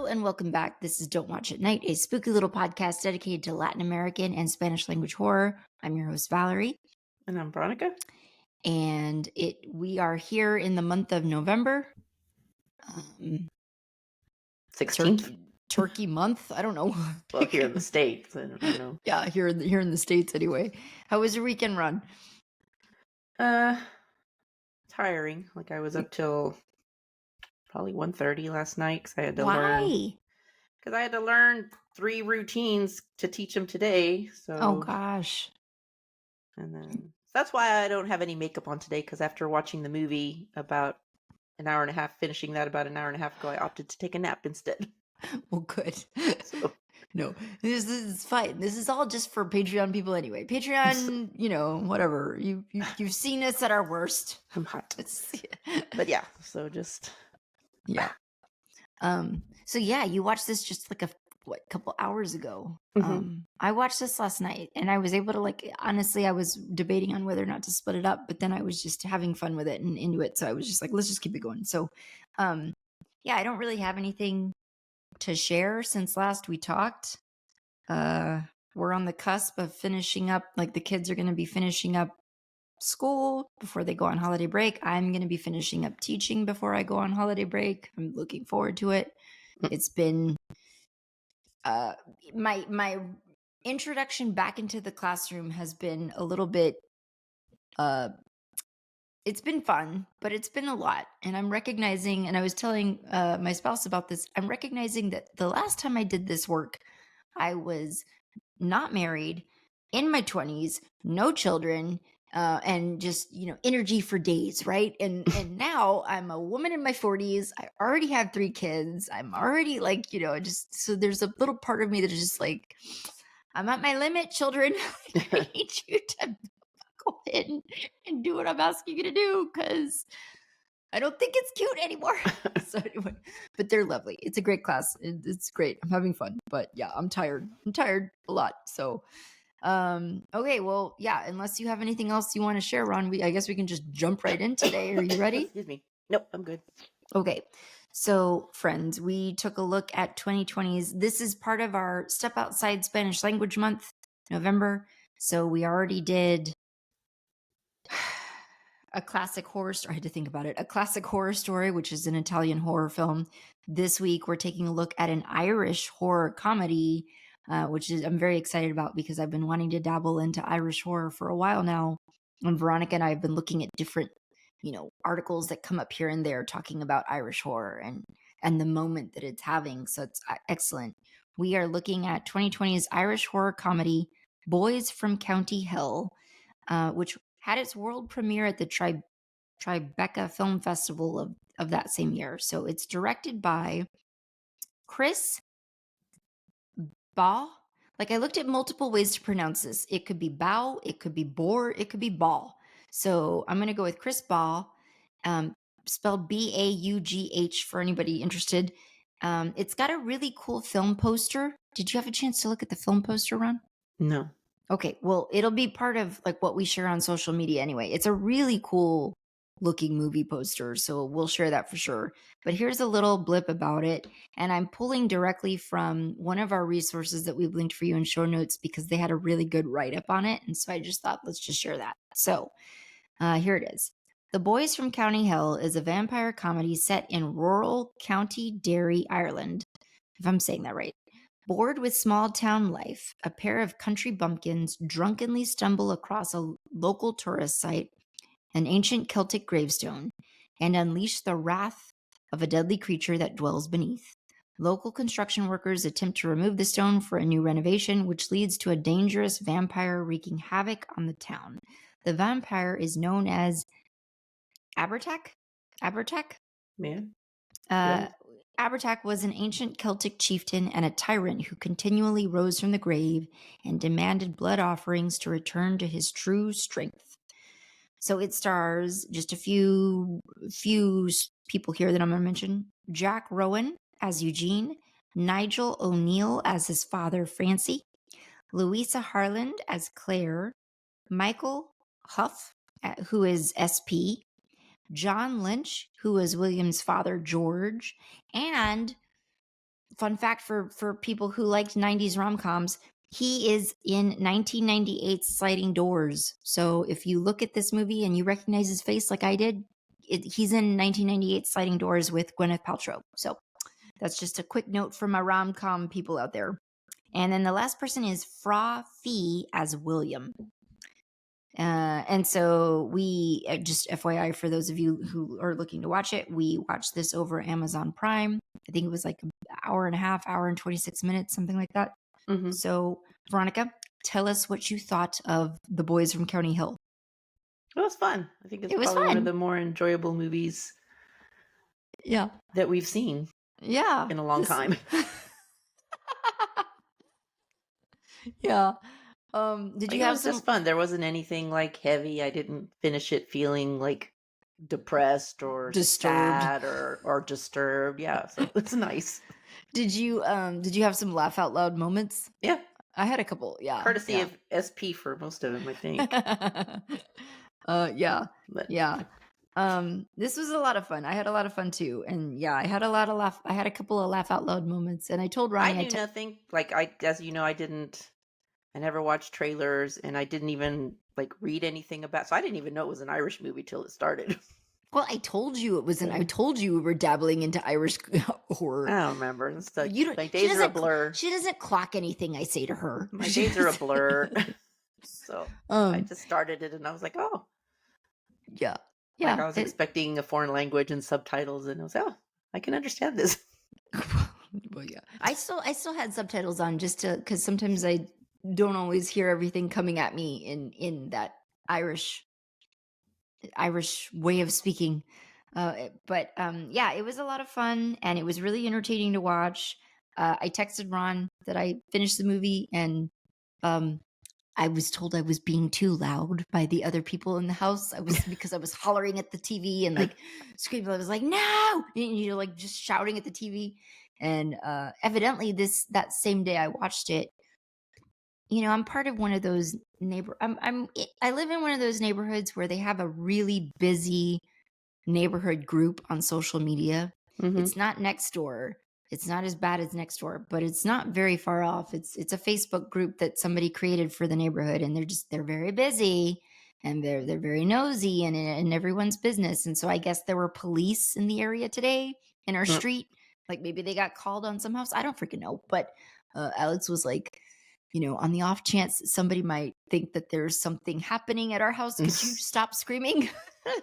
Hello and welcome back. This is Don't Watch at Night, a spooky little podcast dedicated to Latin American and Spanish language horror. I'm your host, Valerie. And I'm Veronica. And we are here in the month of November. 16th. Turkey month? I don't know. Well, here in the States. I don't know. Yeah, here in the States anyway. How was your weekend run? Tiring. Like I was up till probably 1:30 last night because I had to Why? Because I had to learn 3 routines to teach them today. So. Oh gosh. And then that's why I don't have any makeup on today, because after watching the movie about an hour and a half, finishing that about an hour and a half ago, I opted to take a nap instead. Well, good. So. No, this is fine. This is all just for Patreon people anyway. Patreon, whatever. You've seen us at our worst. I'm hot. But yeah, so just yeah. So yeah, you watched this just like a couple hours ago. Mm-hmm. I watched this last night and I was able to honestly, I was debating on whether or not to split it up, but then I was just having fun with it and into it. So I was just like, let's just keep it going. So, yeah, I don't really have anything to share since last we talked. We're on the cusp of finishing up, like the kids are going to be finishing up school before they go on holiday break. I'm going to be finishing up teaching before I go on holiday break. I'm looking forward to it. It's been my introduction back into the classroom has been a little bit it's been fun, but it's been a lot. And I'm recognizing, and I was telling my spouse about this, I'm recognizing that the last time I did this work, I was not married, in my 20s, no children, and just, energy for days, right? And now I'm a woman in my 40s. I already have 3 kids. I'm already so there's a little part of me that is just like, I'm at my limit, children. I need you to go in and do what I'm asking you to do, because I don't think it's cute anymore. So anyway, but they're lovely. It's a great class. It's great. I'm having fun, but yeah, I'm tired. I'm tired a lot. So, okay, well, yeah, unless you have anything else you want to share, Ron, I guess we can just jump right in today. Are you ready? Excuse me. Nope, I'm good. Okay. So, friends, we took a look at 2020's. This is part of our Step Outside Spanish Language Month, November. So we already did a classic horror story. I had to think about it. A classic horror story, which is an Italian horror film. This week, we're taking a look at an Irish horror comedy, which I'm very excited about because I've been wanting to dabble into Irish horror for a while now. And Veronica and I have been looking at different, articles that come up here and there talking about Irish horror and the moment that it's having. So it's excellent. We are looking at 2020's Irish horror comedy, Boys from County Hell, which had its world premiere at the Tribeca Film Festival of that same year. So it's directed by Chris Baugh. I looked at multiple ways to pronounce this. It could be Baugh, it could be Bohr, it could be Baugh. So I'm going to go with Chris Baugh, spelled Baugh for anybody interested. It's got a really cool film poster. Did you have a chance to look at the film poster, Ron? No. Okay, well, it'll be part of what we share on social media anyway. It's a really cool looking movie poster, so we'll share that for sure. But here's a little blip about it, and I'm pulling directly from one of our resources that we've linked for you in show notes because they had a really good write-up on it, and so I just thought, let's just share that. So here it is. The Boys from County Hell is a vampire comedy set in rural County Derry, Ireland, if I'm saying that right. Bored with small town life, a pair of country bumpkins drunkenly stumble across a local tourist site, an ancient Celtic gravestone, and unleash the wrath of a deadly creature that dwells beneath. Local construction workers attempt to remove the stone for a new renovation, which leads to a dangerous vampire wreaking havoc on the town. The vampire is known as Abertac? Yeah. Abertac was an ancient Celtic chieftain and a tyrant who continually rose from the grave and demanded blood offerings to return to his true strength. So it stars just a few people here that I'm going to mention. Jack Rowan as Eugene, Nigel O'Neill as his father, Francie, Louisa Harland as Claire, Michael Hough, who is SP, John Lynch, who is William's father, George, and fun fact for people who liked 90s rom-coms, he is in 1998's Sliding Doors. So if you look at this movie and you recognize his face like I did, he's in 1998 Sliding Doors with Gwyneth Paltrow. So that's just a quick note for my rom-com people out there. And then the last person is Fra Fee as William. And so we, just FYI for those of you who are looking to watch it, we watched this over Amazon Prime. I think it was like an hour and a half, hour and 26 minutes, something like that. Mm-hmm. So Veronica, tell us what you thought of The Boys from County Hill. It was fun. I think it's It was probably one of fun. the more enjoyable movies Yeah. that we've seen Yeah. in a long time. Yeah. Did you It have was some? just fun. There wasn't anything like heavy. I didn't finish it feeling like depressed or Disturbed. sad or disturbed. Yeah, so it's nice. Did you have some laugh out loud moments? Yeah, I had a couple. Yeah. courtesy yeah. of SP for most of them, I think. Yeah. But Yeah. This was a lot of fun. I had a lot of fun too. And yeah, I had a couple of laugh out loud moments. And I told Ronnie I knew nothing. Like as you know, I never watched trailers, and I didn't even like read anything about. So I didn't even know it was an Irish movie till it started. Well, I told you it was I told you we were dabbling into Irish horror. I don't remember. It's like, You don't, my days are a blur. She doesn't clock anything I say to her. My days are a blur. So I just started it, and I was like, oh, yeah, yeah. Like I was expecting a foreign language and subtitles, and I was, oh, I can understand this. Well, yeah. I still had subtitles on just because sometimes I don't always hear everything coming at me in that Irish way of speaking. But yeah, it was a lot of fun, and it was really entertaining to watch. I texted Ron that I finished the movie, and I was told I was being too loud by the other people in the house. Because I was hollering at the TV and like screaming. I was like, no, and, like just shouting at the TV. And evidently that same day I watched it, I'm part of one of those I live in one of those neighborhoods where they have a really busy neighborhood group on social media. Mm-hmm. It's not next door. It's not as bad as next door, but it's not very far off. It's a Facebook group that somebody created for the neighborhood, and they're very busy, and they're very nosy and in everyone's business. And so I guess there were police in the area today in our street. Like maybe they got called on some house. I don't freaking know. But Alex was like, on the off chance somebody might think that there's something happening at our house, could you stop screaming?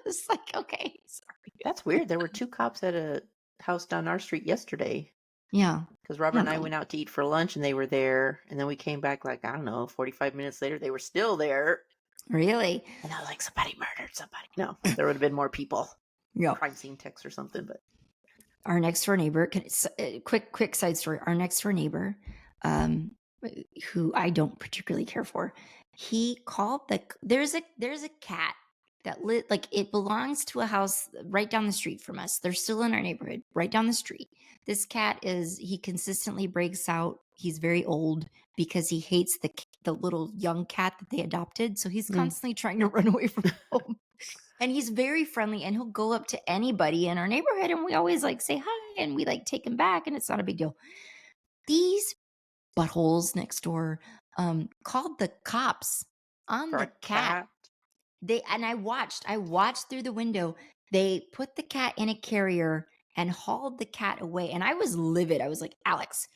It's like, okay, sorry. That's weird. There were 2 cops at a house down our street yesterday. Yeah. Because Robert and I went out to eat for lunch, and they were there. And then we came back, like, I don't know, 45 minutes later, they were still there. Really? And I was like, somebody murdered somebody. No, there would have been more people. Yeah. Crime scene text or something. But our next door neighbor, quick side story. Our next door neighbor, who I don't particularly care for, he called there's a cat that it belongs to a house right down the street from us. They're still in our neighborhood, right down the street. This cat he consistently breaks out. He's very old because he hates the little young cat that they adopted. So he's constantly trying to run away from home. And he's very friendly, and he'll go up to anybody in our neighborhood, and we always like say hi, and we like take him back, and it's not a big deal. These buttholes next door called the cops on the cat. I watched through the window. They put the cat in a carrier and hauled the cat away, and I was livid. I was like, Alex,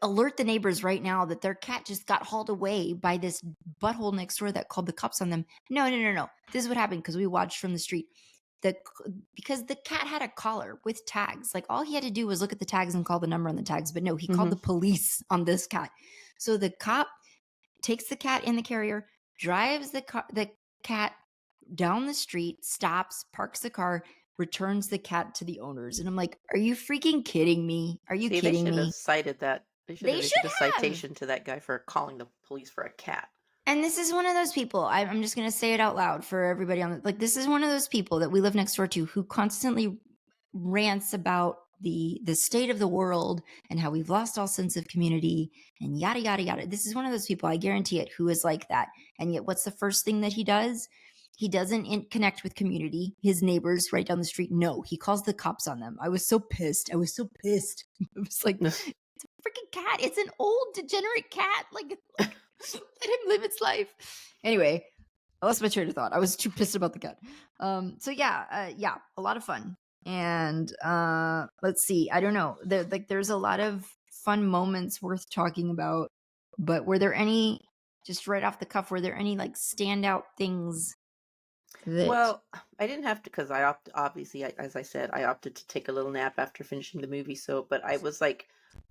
alert the neighbors right now that their cat just got hauled away by this butthole next door that called the cops on them. No. This is what happened, because we watched from the street. Because the cat had a collar with tags. Like all he had to do was look at the tags and call the number on the tags. But no, he called the police on this cat. So the cop takes the cat in the carrier, drives the cat down the street, stops, parks the car, returns the cat to the owners. And I'm like, are you freaking kidding me? Are you kidding me? They should have cited that. They should have issued a citation to that guy for calling the police for a cat. And this is one of those people, I'm just going to say it out loud for everybody this is one of those people that we live next door to who constantly rants about the state of the world and how we've lost all sense of community and yada, yada, yada. This is one of those people, I guarantee it, who is like that. And yet what's the first thing that he does? He doesn't connect with community. His neighbors right down the street, no. He calls the cops on them. I was so pissed. I was like, it's a freaking cat. It's an old degenerate cat. Like let him live its life. Anyway, I lost my train of thought. I was too pissed about the cat. So yeah, a lot of fun. And let's see. I don't know. There's a lot of fun moments worth talking about. But were there any, just right off the cuff, were there any like standout things that? Well, I didn't have to, because obviously, as I said, I opted to take a little nap after finishing the movie. So, but I was like,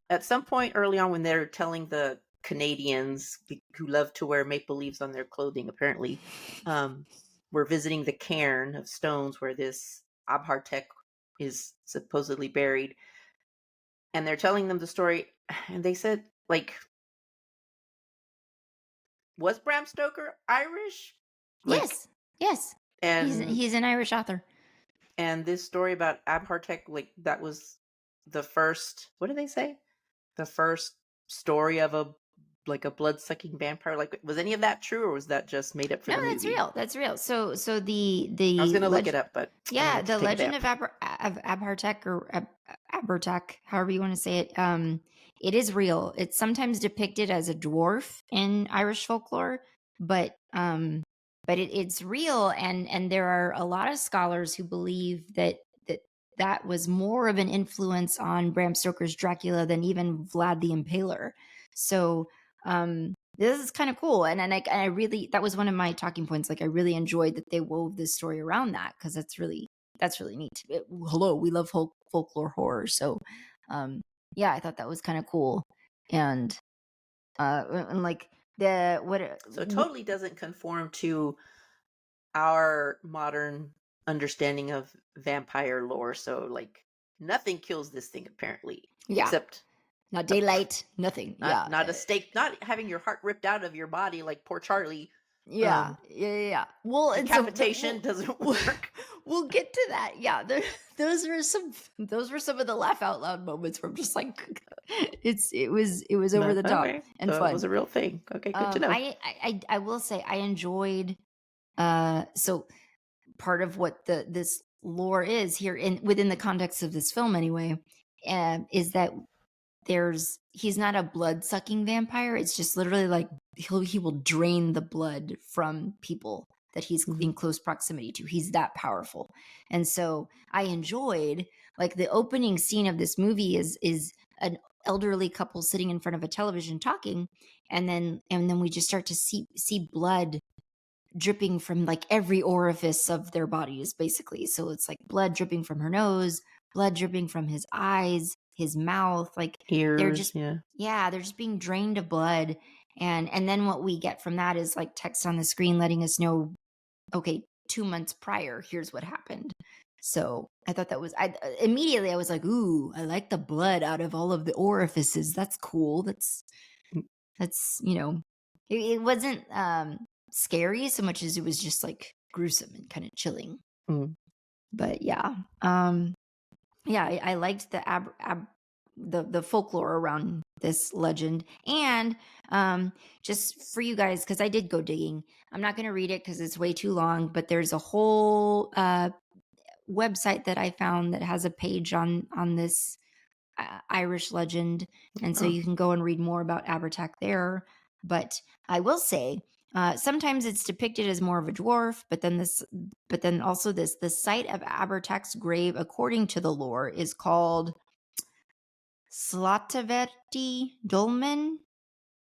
at some point early on when they're telling the Canadians who love to wear maple leaves on their clothing, apparently, we're visiting the cairn of stones where this Abhartek is supposedly buried. And they're telling them the story, and they said, like, was Bram Stoker Irish? Like, Yes. and he's an Irish author. And this story about Abhartek, like, that was the first, what did they say? The first story of a blood-sucking vampire. Like, was any of that true, or was that just made up for the movie? No, that's real. That's real. So the I was going to look it up, but yeah, the legend of Abhartek or Abertak, however you want to say it, it is real. It's sometimes depicted as a dwarf in Irish folklore, but it's real, and there are a lot of scholars who believe that was more of an influence on Bram Stoker's Dracula than even Vlad the Impaler. So this is kind of cool, and I really, that was one of my talking points. Like, I really enjoyed that they wove this story around that, because that's really neat. Hello, we love folklore horror, so yeah, I thought that was kind of cool, and like so it totally doesn't conform to our modern understanding of vampire lore. So, like, nothing kills this thing, apparently. Yeah. Except not daylight, nothing. Not a stake, not having your heart ripped out of your body like poor Charlie. Yeah. Well, decapitation doesn't work. We'll get to that. Yeah, those were some of the laugh out loud moments where I'm just like, it was over the top and fun. It was a real thing. Okay, good to know. I will say I enjoyed. So part of what this lore is here within the context of this film anyway, is that he's not a blood-sucking vampire. It's just literally like he will drain the blood from people that he's in close proximity to. He's that powerful. And so I enjoyed, like, the opening scene of this movie is an elderly couple sitting in front of a television talking, and then we just start to see blood dripping from like every orifice of their bodies, basically. So it's like blood dripping from her nose, blood dripping from his eyes, his mouth, like ears. They're just they're just being drained of blood. And then what we get from that is like text on the screen letting us know, okay, 2 months prior, here's what happened. So I thought that was, immediately I was like, ooh, I like the blood out of all of the orifices. That's cool. That's it wasn't scary so much as it was just like gruesome and kind of chilling. But yeah, I liked the folklore around this legend. And just for you guys, because I did go digging, I'm not going to read it because it's way too long, but there's a whole website that I found that has a page on this Irish legend, and so you can go and read more about Abhartek there. But I will say, sometimes it's depicted as more of a dwarf, but then also the site of Abhartek's grave, according to the lore, is called Slataverti Dolmen.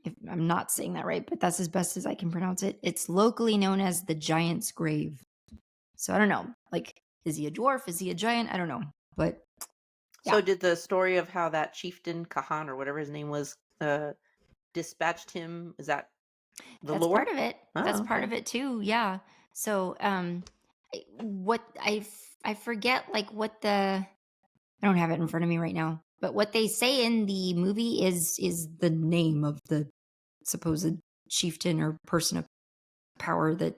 If I'm not saying that right, but that's as best as I can pronounce it. It's locally known as the Giant's Grave. So I don't know. Like, is he a dwarf? Is he a giant? I don't know. But yeah. So did the story of how that chieftain Kahan, or whatever his name was, dispatched him, is that the That's lore? part of it. That's part of it too. Yeah. So what I forget, like, what I don't have it in front of me right now, but what they say in the movie is the name of the supposed chieftain or person of power that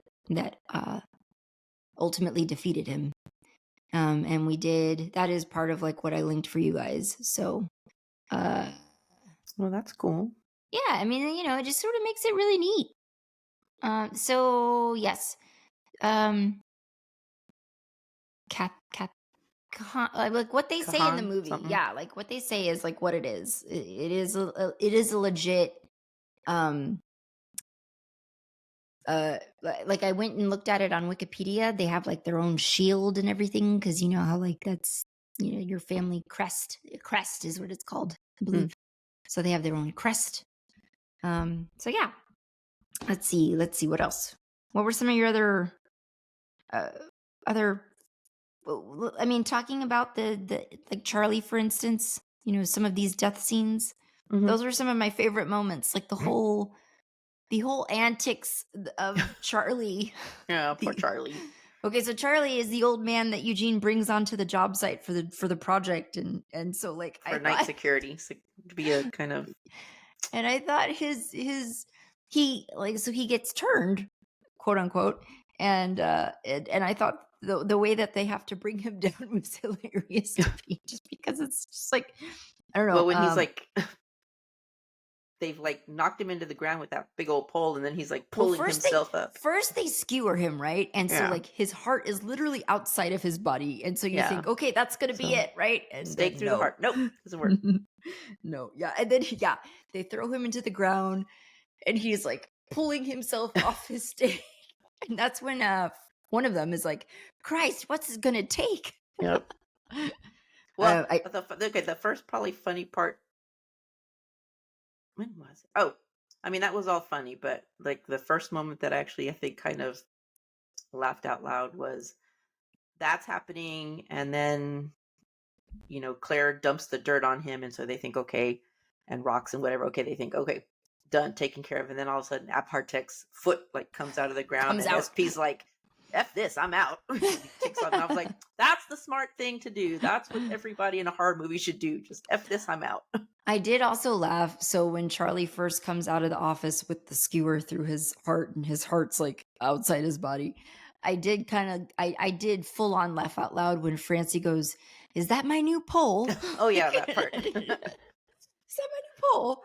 ultimately defeated him. And that is part of like what I linked for you guys. So well, that's cool. Yeah, I mean, it just sort of makes it really neat. So yes, cat like what they say in the Kahan movie. something. Yeah, like what they say is like what it is. It is a legit um like I went and looked at it on Wikipedia. They have like their own shield and everything because you know how like that's your family crest. Crest is what it's called, I believe. So they have their own crest. So yeah. Let's see what else. What were some of your other I mean, talking about the like Charlie, for instance, some of these death scenes, those were some of my favorite moments. Like the whole antics of Charlie. Yeah, poor Charlie. Okay, so Charlie is the old man that Eugene brings onto the job site for the project, and so like for night security, so to be a kind of. And I thought he gets turned, quote unquote, and I thought the way that they have to bring him down was hilarious to me, just because it's just like I don't know. Well, when he's like, they've like knocked him into the ground with that big old pole, and then he's like pulling himself up. First, they skewer him, right? And so like his heart is literally outside of his body, and so you think, okay, that's gonna be it, right? And stake through the heart. Nope, doesn't work. No, yeah, and then they throw him into the ground, and he's like pulling himself off his stake, and that's when one of them is like, "Christ, what's it gonna take?" Yep. Well, the first probably funny part. When was it? Oh, I mean, that was all funny, but like the first moment that actually I think kind of laughed out loud was that's happening, and then Claire dumps the dirt on him, and so they think okay, and rocks and whatever. Okay, they think okay, done, taken care of, and then all of a sudden Abhartek's foot like comes out of the ground, and SP's like, "F this, I'm out." Takes off, and I was like, "That's the smart thing to do. That's what everybody in a horror movie should do. Just F this, I'm out." I did also laugh. So when Charlie first comes out of the office with the skewer through his heart, and his heart's like outside his body, I did I did full on laugh out loud when Francie goes, "Is that my new pole?" Oh yeah, that part. Is that my new pole?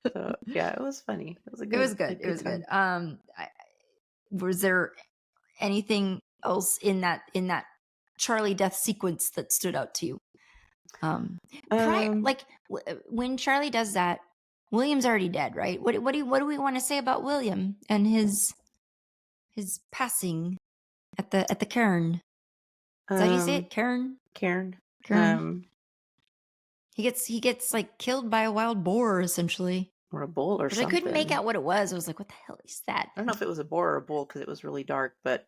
So, yeah, it was funny. It was good. It was good. Was there anything else in that Charlie death sequence that stood out to you? When Charlie does that, William's already dead, right? What do we want to say about William and his passing at the cairn? Is that how you say it? Cairn. He gets like killed by a wild boar, essentially, or a bull or something. I couldn't make out what it was. I was like, what the hell is that? I don't know if it was a boar or a bull because it was really dark, but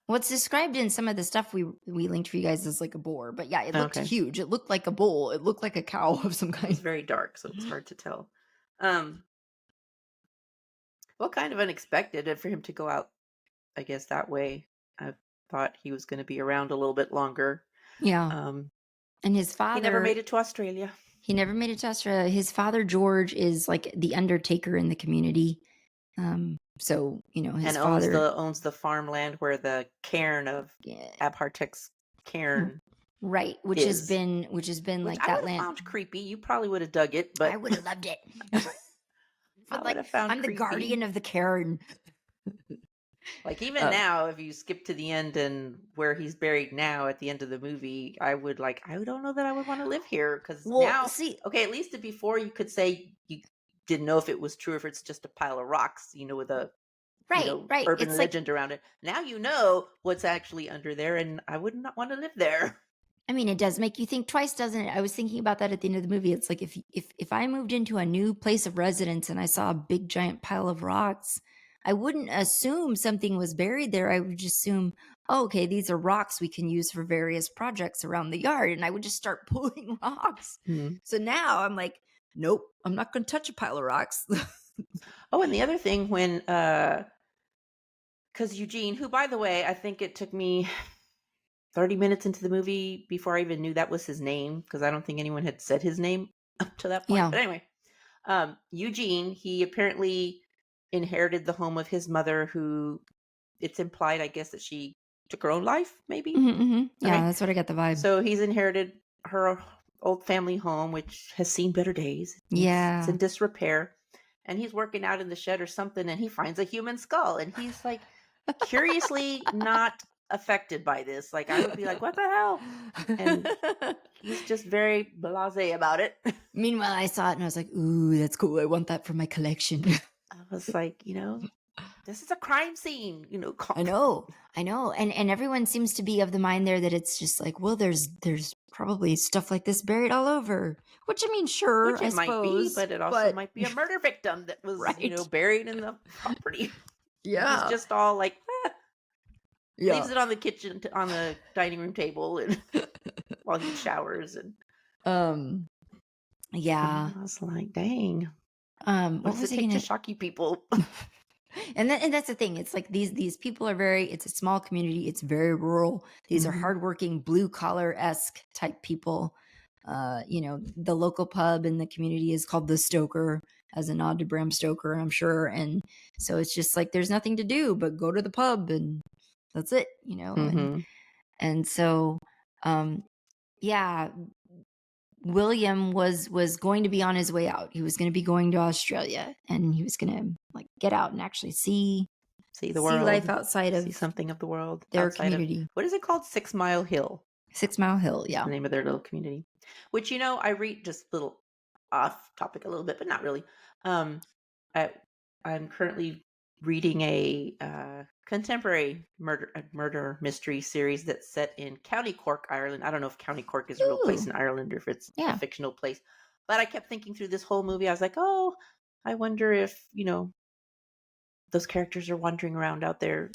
what's described in some of the stuff we linked for you guys is like a boar, but yeah, it looked huge. It looked like a bull. It looked like a cow of some kind. It's very dark, so it's hard to tell. Well, kind of unexpected for him to go out, I guess, that way. I thought he was going to be around a little bit longer. Yeah. And his father... He never made it to Australia. His father, George, is like the undertaker in the community. So, his father owns the farmland where the cairn of Abhartek's cairn, right? Which has been like that land. Found creepy. You probably would have dug it, but I would have loved it. But like, I'm the guardian of the cairn. Like even now, if you skip to the end and where he's buried now at the end of the movie, I don't know that I would want to live here because at least before you could say you didn't know if it was true or if it's just a pile of rocks, with a urban legend around it. Now you know what's actually under there, and I would not want to live there. I mean, it does make you think twice, doesn't it? I was thinking about that at the end of the movie. It's like if I moved into a new place of residence and I saw a big giant pile of rocks, I wouldn't assume something was buried there. I would just assume, oh, okay, these are rocks we can use for various projects around the yard, and I would just start pulling rocks. Mm-hmm. So now I'm like, nope, I'm not going to touch a pile of rocks. Oh, and the other thing when, because Eugene, who, by the way, I think it took me 30 minutes into the movie before I even knew that was his name, because I don't think anyone had said his name up to that point. Yeah. But anyway, Eugene, he apparently inherited the home of his mother, who it's implied, I guess, that she took her own life, maybe. Mm-hmm, mm-hmm. Yeah, that's what I got the vibe. So he's inherited her old family home, which has seen better days. Yeah. It's in disrepair. And he's working out in the shed or something, and he finds a human skull. And he's like, curiously not affected by this. Like, I would be like, "What the hell?" And he's just very blasé about it. Meanwhile, I saw it and I was like, "Ooh, that's cool. I want that for my collection." I was like, "This is a crime scene," I know, I know, and everyone seems to be of the mind there that it's just like, well, there's probably stuff like this buried all over. Which I mean, sure, which I it might be, suppose, but it also but might be a murder victim that was, right, buried in the property. And he's yeah, just all like, yeah. leaves it on the on the dining room table, and while he showers, and Um, yeah. I was like, dang, what What does was it I take to gonna? shock you people? And that's the thing. It's like these people are very. It's a small community. It's very rural. These are Mhm. hardworking, blue collar esque type people. The local pub in the community is called the Stoker, as a nod to Bram Stoker, I'm sure. And so it's just like there's nothing to do but go to the pub, and that's it. Mhm. And so, um, yeah, William was going to be on his way out. He was going to be going to Australia, and he was going to like get out and actually See the see life world, outside see of something of the world their outside of, community. what is it called? 6 Mile Hill 6 Mile Hill, is the yeah. name of their little community. Which, I read, just a little off topic a little bit, but not really. Um, I, I'm currently reading a contemporary murder mystery series that's set in County Cork, Ireland. I don't know if County Cork is a real place Ooh, in Ireland or if it's a yeah. fictional place. But I kept thinking through this whole movie, I was like, oh, I wonder if, those characters are wandering around out there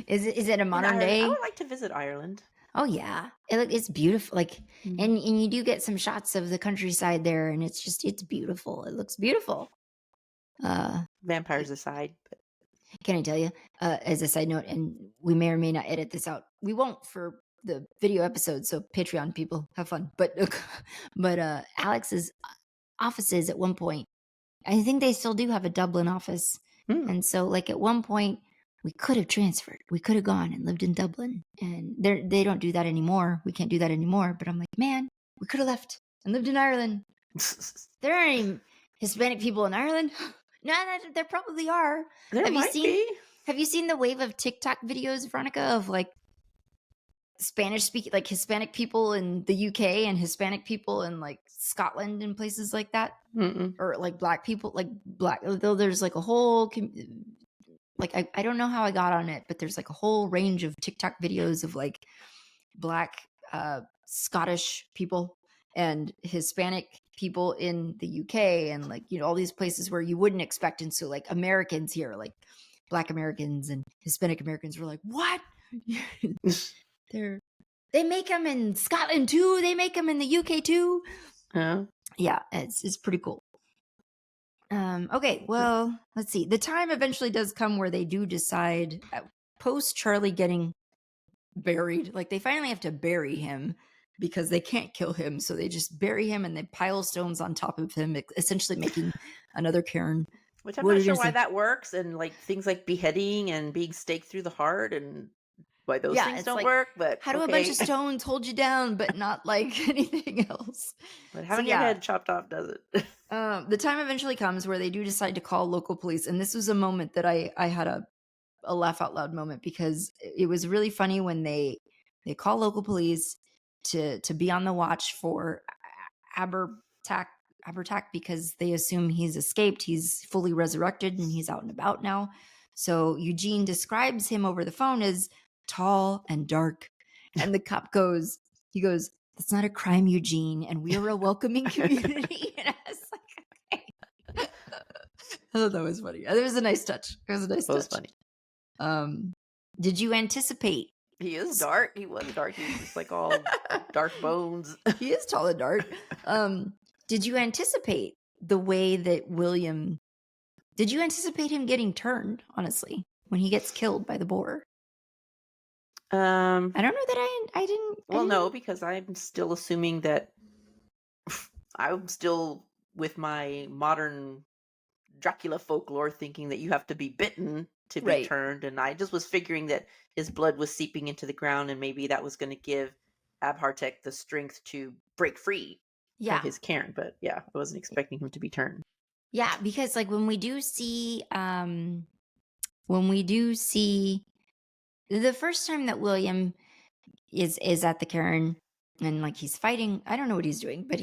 Is it a in modern Ireland. I day? would like to visit Ireland. Oh yeah. It's beautiful. Like, Mm. and you do get some shots of the countryside there, and it's beautiful. It looks beautiful. Uh Vampires aside, but Can I tell you, as a side note, and we may or may not edit this out. We won't for the video episode, so Patreon people have fun. But Alex's offices at one point, I think they still do have a Dublin office, hmm. and so like at one point we could have transferred, we could have gone and lived in Dublin, and they don't do that anymore. We can't do that anymore. But I'm like, man, we could have left and lived in Ireland. There aren't any Hispanic people in Ireland. No, there probably are. There Have you might seen be. have you seen the wave of TikTok videos, Veronica, of like Spanish speaking, like Hispanic people in the UK and Hispanic people in like Scotland and places like that? Mm-mm. Or like black people, like black, though there's like a whole, like, I don't know how I got on it, but there's like a whole range of TikTok videos of like black, Scottish people and Hispanic people in the UK and like, all these places where you wouldn't expect. And so like Americans here, like black Americans and Hispanic Americans were like, what? They make them in Scotland too. They make them in the UK too. Yeah. Yeah, it's pretty cool. Okay, well, let's see. The time eventually does come where they do decide, post Charlie getting buried, like they finally have to bury him because they can't kill him. So they just bury him and they pile stones on top of him, essentially making another cairn. Which I'm What are not you sure going to why say? that works, and like things like beheading and being staked through the heart, and why those Yeah, things it's don't like, work. But how do a bunch okay. of stones hold you down, but not like anything else? But So having your yeah, head chopped off does it. the time eventually comes where they do decide to call local police. And this was a moment that I had a laugh out loud moment, because it was really funny when they call local police to be on the watch for Abertack because they assume he's escaped. He's fully resurrected and he's out and about now. So Eugene describes him over the phone as tall and dark. And the cop goes, "That's not a crime, Eugene, and we are a welcoming community." And I was like, okay. I thought that was funny. It was a nice touch. It was a nice That was touch. funny. Did you anticipate? He is dark. He was dark. He was just like all dark bones. He is tall and dark. Did you anticipate the way that William? Did you anticipate him getting turned? Honestly, when he gets killed by the boar, Um. I don't know that I didn't. Well, no, because I'm still assuming that I'm still with my modern Dracula folklore thinking that you have to be bitten to be Right. turned, and I just was figuring that his blood was seeping into the ground, and maybe that was going to give Abhartek the strength to break free of Yeah. his cairn. But yeah, I wasn't expecting him to be turned. Yeah, because like when we do see when we do see the first time that William is at the cairn and like he's fighting, I don't know what he's doing, but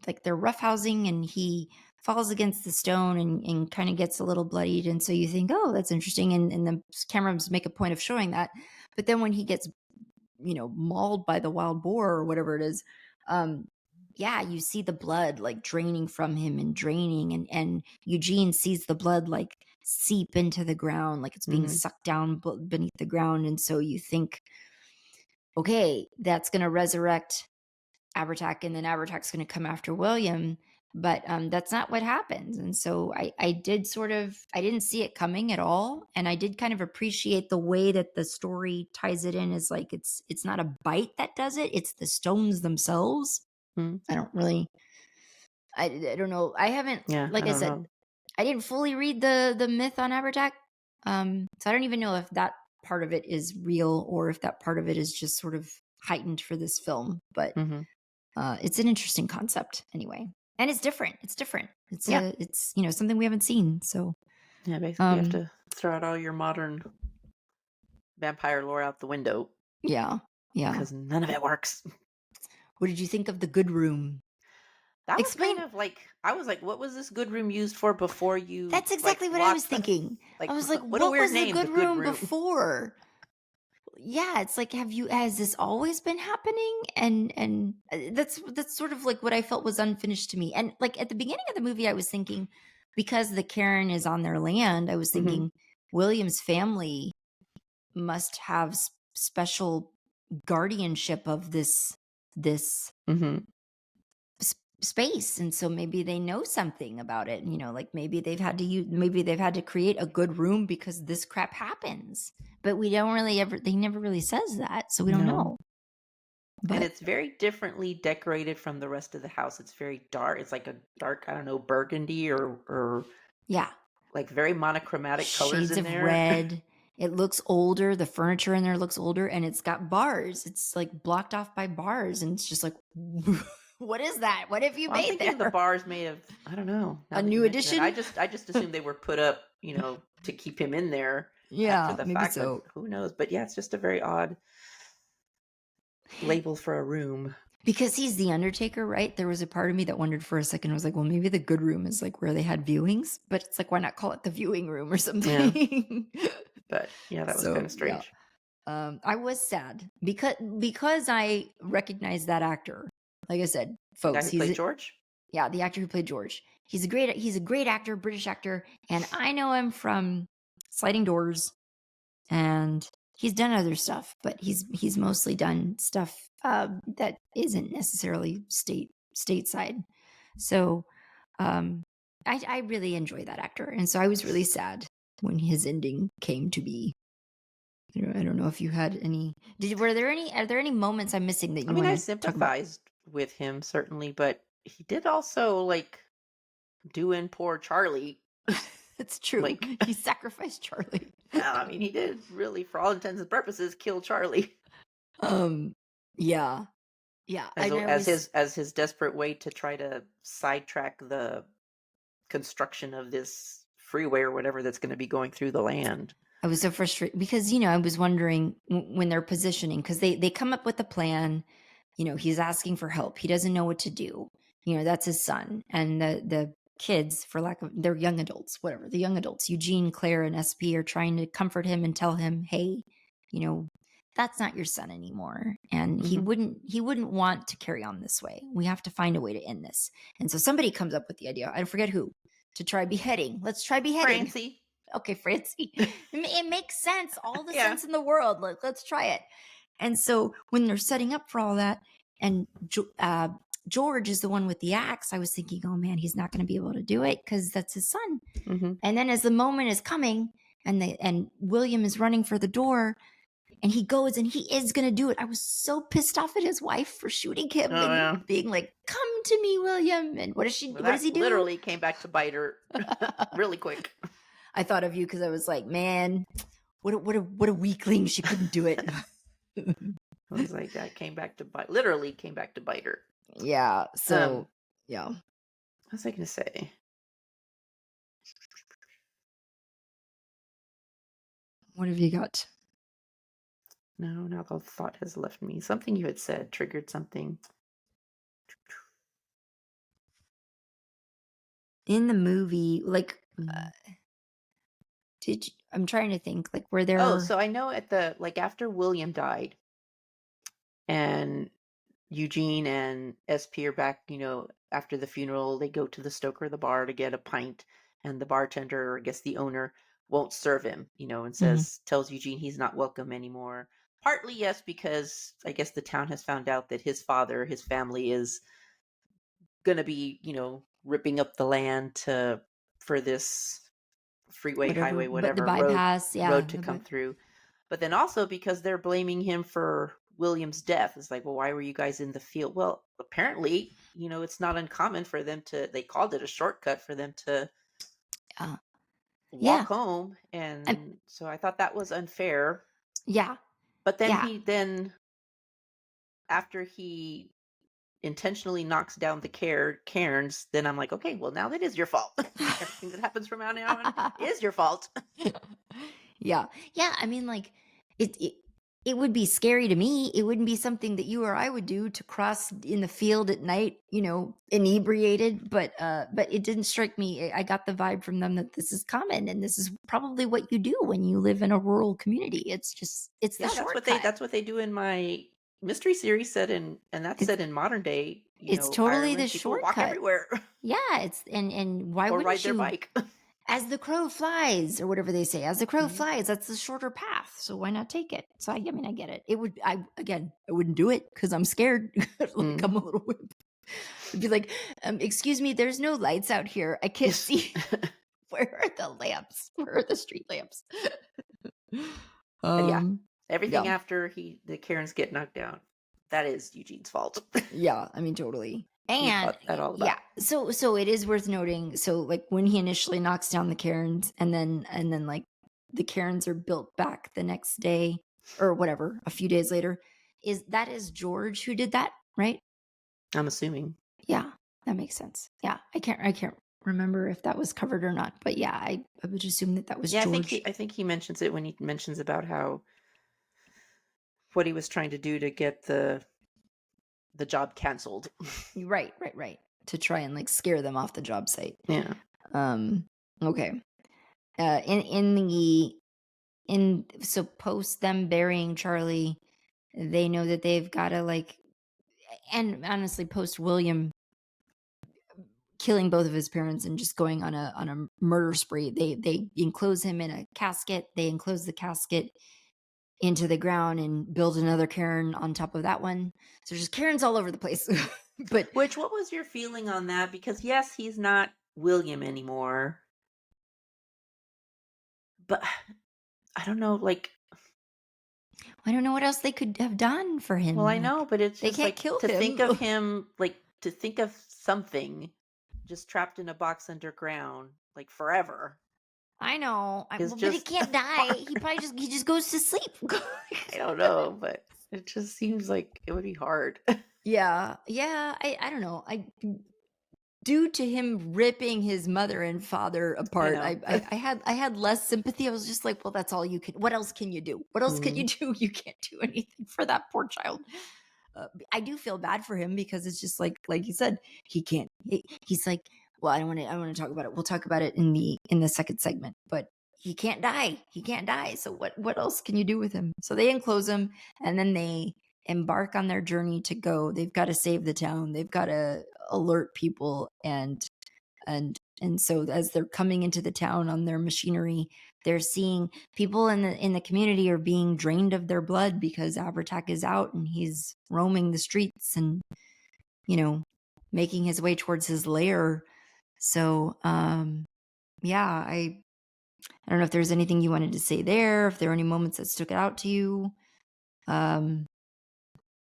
like they're roughhousing and he falls against the stone and kind of gets a little bloodied. And so you think, oh, that's interesting. And the cameras make a point of showing that. But then when he gets, mauled by the wild boar or whatever it is, um, yeah, you see the blood like draining from him and draining, and Eugene sees the blood like seep into the ground, like it's being Mm-hmm. sucked down beneath the ground. And so you think, okay, that's going to resurrect Abertac, and then Abertac's going to come after William. But that's not what happens. And so I didn't see it coming at all. And I did kind of appreciate the way that the story ties it in, is like it's not a bite that does it, it's the stones themselves. Mm-hmm. I don't really, I don't know. I haven't, Yeah, I like I don't said, know. I didn't fully read the myth on Abertac. So I don't even know if that part of it is real or if that part of it is just sort of heightened for this film. But Mm-hmm. it's an interesting concept anyway. And it's different. It's different. Yeah. It's something we haven't seen. So Yeah, basically you have um to throw out all your modern vampire lore out the window yeah. Yeah. because none of it works. What did you think of the good room? That was Explain. kind of like I was like, what was this good room used for before you That's like exactly what I was locked the thinking. I like was like, what a what weird was the name, the good good room room. before? Yeah, it's like, has this always been happening? And that's sort of like what I felt was unfinished to me. And like at the beginning of the movie, I was thinking, because the cairn is on their land, I was Mm-hmm. thinking William's family must have special guardianship of this Mm-hmm. space, and so maybe they know something about it. Like maybe they've had to create a good room because this crap happens. But we don't really ever they never really says that, so we don't No. know. And But it's very differently decorated from the rest of the house. It's very dark. It's like a dark, I don't know, burgundy or yeah, like very monochromatic colors shades in of there. red. It looks older. The furniture in there looks older, and it's got bars. It's like blocked off by bars, and it's just like, what is that? What have you Well, I'm made thinking the there? bars may have, I don't know, now A that you new mention it. addition? I just assumed they were put up, to keep him in there after Yeah, the maybe fact, but so. who knows? But yeah, it's just a very odd label for a room. Because he's the Undertaker, right? There was a part of me that wondered for a second. I was like, well, maybe the good room is like where they had viewings, but it's like, why not call it the viewing room or Yeah. something? But yeah, that was kind So of yeah, strange. I was sad because I recognize that actor. Like I said, The guy folks, who played George? the actor who played George. He's a great actor, British actor, and I know him from Sliding Doors, and he's done other stuff, but he's mostly done stuff that isn't necessarily stateside. So um, I really enjoy that actor, and so I was really sad when his ending came to be. I don't know if you had any. Are there any moments I'm missing that I you mean, want I to talk about? sympathized with him certainly, but he did also like do in poor Charlie. It's true. Like, He sacrificed Charlie. well, I mean, he did really, for all intents and purposes, kill Charlie um, yeah, yeah, as and I was as his desperate way to try to sidetrack the construction of this freeway or whatever that's going to be going through the land. I was so frustrated because, I was wondering when they're positioning, because they come up with a plan. He's asking for help. He doesn't know what to do. That's his son. And the kids, for lack of, they're young adults, whatever, the young adults, Eugene, Claire, and SP are trying to comfort him and tell him, hey, you know, that's not your son anymore. And he Hmm. wouldn't want to carry on this way. We have to find a way to end this. And so somebody comes up with the idea, I forget who, to try beheading. Let's try beheading. Francie. Okay, Francie. It makes sense. All the Yeah. sense in the world. Let's try it. And so when they're setting up for all that, and George is the one with the axe, I was thinking, oh man, he's not going to be able to do it because that's his son. Hmm. And then as the moment is coming, and William is running for the door, and he goes and he is going to do it. I was so pissed off at his wife for shooting him Oh, and yeah. being like, "Come to me, William." And what Well, does he that do? literally came back to bite her really quick. I thought of you because I was like, man, what a weakling. She couldn't do it. I was like, that came back to bite. Literally came back to bite her. Yeah. So yeah. What was I going to say? What have you got? No, now the thought has left me. Something you had said triggered something. In the movie, like, Mm. I'm trying to think, like, were Oh, there so I know at the like after William died and Eugene and SP are back, after the funeral, they go to the Stoker of the bar to get a pint, and the bartender, or I guess the owner, won't serve him, and Mhm. tells Eugene he's not welcome anymore. Partly, yes, because I guess the town has found out that his father, his family is gonna be, ripping up the land for this freeway, Whatever, highway, but the whatever road bypass, yeah, road to the come by through. But then also because they're blaming him for William's death. It's like, well, why were you guys in the field? Well, apparently, it's not uncommon for them to, they called it a shortcut for them to yeah, walk yeah, home. I'm And so I thought that was unfair. yeah, But then yeah. after he intentionally knocks down the cairns, then I'm like, okay, well, now that is your fault. Everything that happens from now on is your fault. Yeah. Yeah, I mean, like, it would be scary to me. It wouldn't be something that you or I would do to cross in the field at night, inebriated, but it didn't strike me. I got the vibe from them that this is common and this is probably what you do when you live in a rural community. It's the Yeah, shortcut. that's what they do in my mystery series set in, and that's It's set in modern day, it's totally the Ireland. People walk shortcut. everywhere Yeah, and why or ride wouldn't their you? bike. As the crow flies, or whatever they say, as the crow Mhm. flies, that's the shorter path. So why not take it? So I mean, I get it. It would, I wouldn't do it because I'm scared. Like Mm. I'm a little whip. I'd be like, excuse me, there's no lights out here. I can't Yes. see. Where are the lamps? Where are the street lamps? But yeah, um, everything yeah, after the Karens get knocked down, that is Eugene's fault. yeah. I mean, totally. He And thought that all yeah, about. so it is worth noting. So like when he initially knocks down the cairns, and then like the cairns are built back the next day or whatever, a few days later, is George who did that, right? I'm assuming. Yeah, that makes sense. Yeah, I can't remember if that was covered or not, but yeah, I would assume that was Yeah, George. I think he mentions it when he mentions about how what he was trying to do to get the job canceled. Right, right, right. To try and like scare them off the job site. Yeah. Um, okay. In so post them burying Charlie, they know that they've got to like, and honestly, post William killing both of his parents and just going on a murder spree, they enclose him in a casket. They enclose the casket into the ground and build another cairn on top of that one. So there's just cairns all over the place. But Which, what was your feeling on that? Because yes, he's not William anymore, but I don't know, like, I don't know what else they could have done for well, him. I know, Like but it's they just can't like kill to think him. of him, like to think of something just trapped in a box underground, like forever, I know, is but he just can't die. hard. He just goes to sleep. I don't know, but it just seems like it would be hard. Yeah, yeah. I don't know. Due to him ripping his mother and father I apart, know. I had less sympathy. I was just like, well, that's all you can. What else can you do? What else can you Mhm. do? You can't do anything for that poor child. I do feel bad for him because it's just like you said, he can't. He's like, well, I don't want to. I want to talk about it. We'll talk about it in the second segment. But he can't die. He can't die. So what else can you do with him? So they enclose him, and then they embark on their journey to go. They've got to save the town. They've got to alert people, and so as they're coming into the town on their machinery, they're seeing people in the community are being drained of their blood because Abertak is out and he's roaming the streets and you know making his way towards his lair. So yeah, I don't know if there's anything you wanted to say there, if there are any moments that stuck out to you. um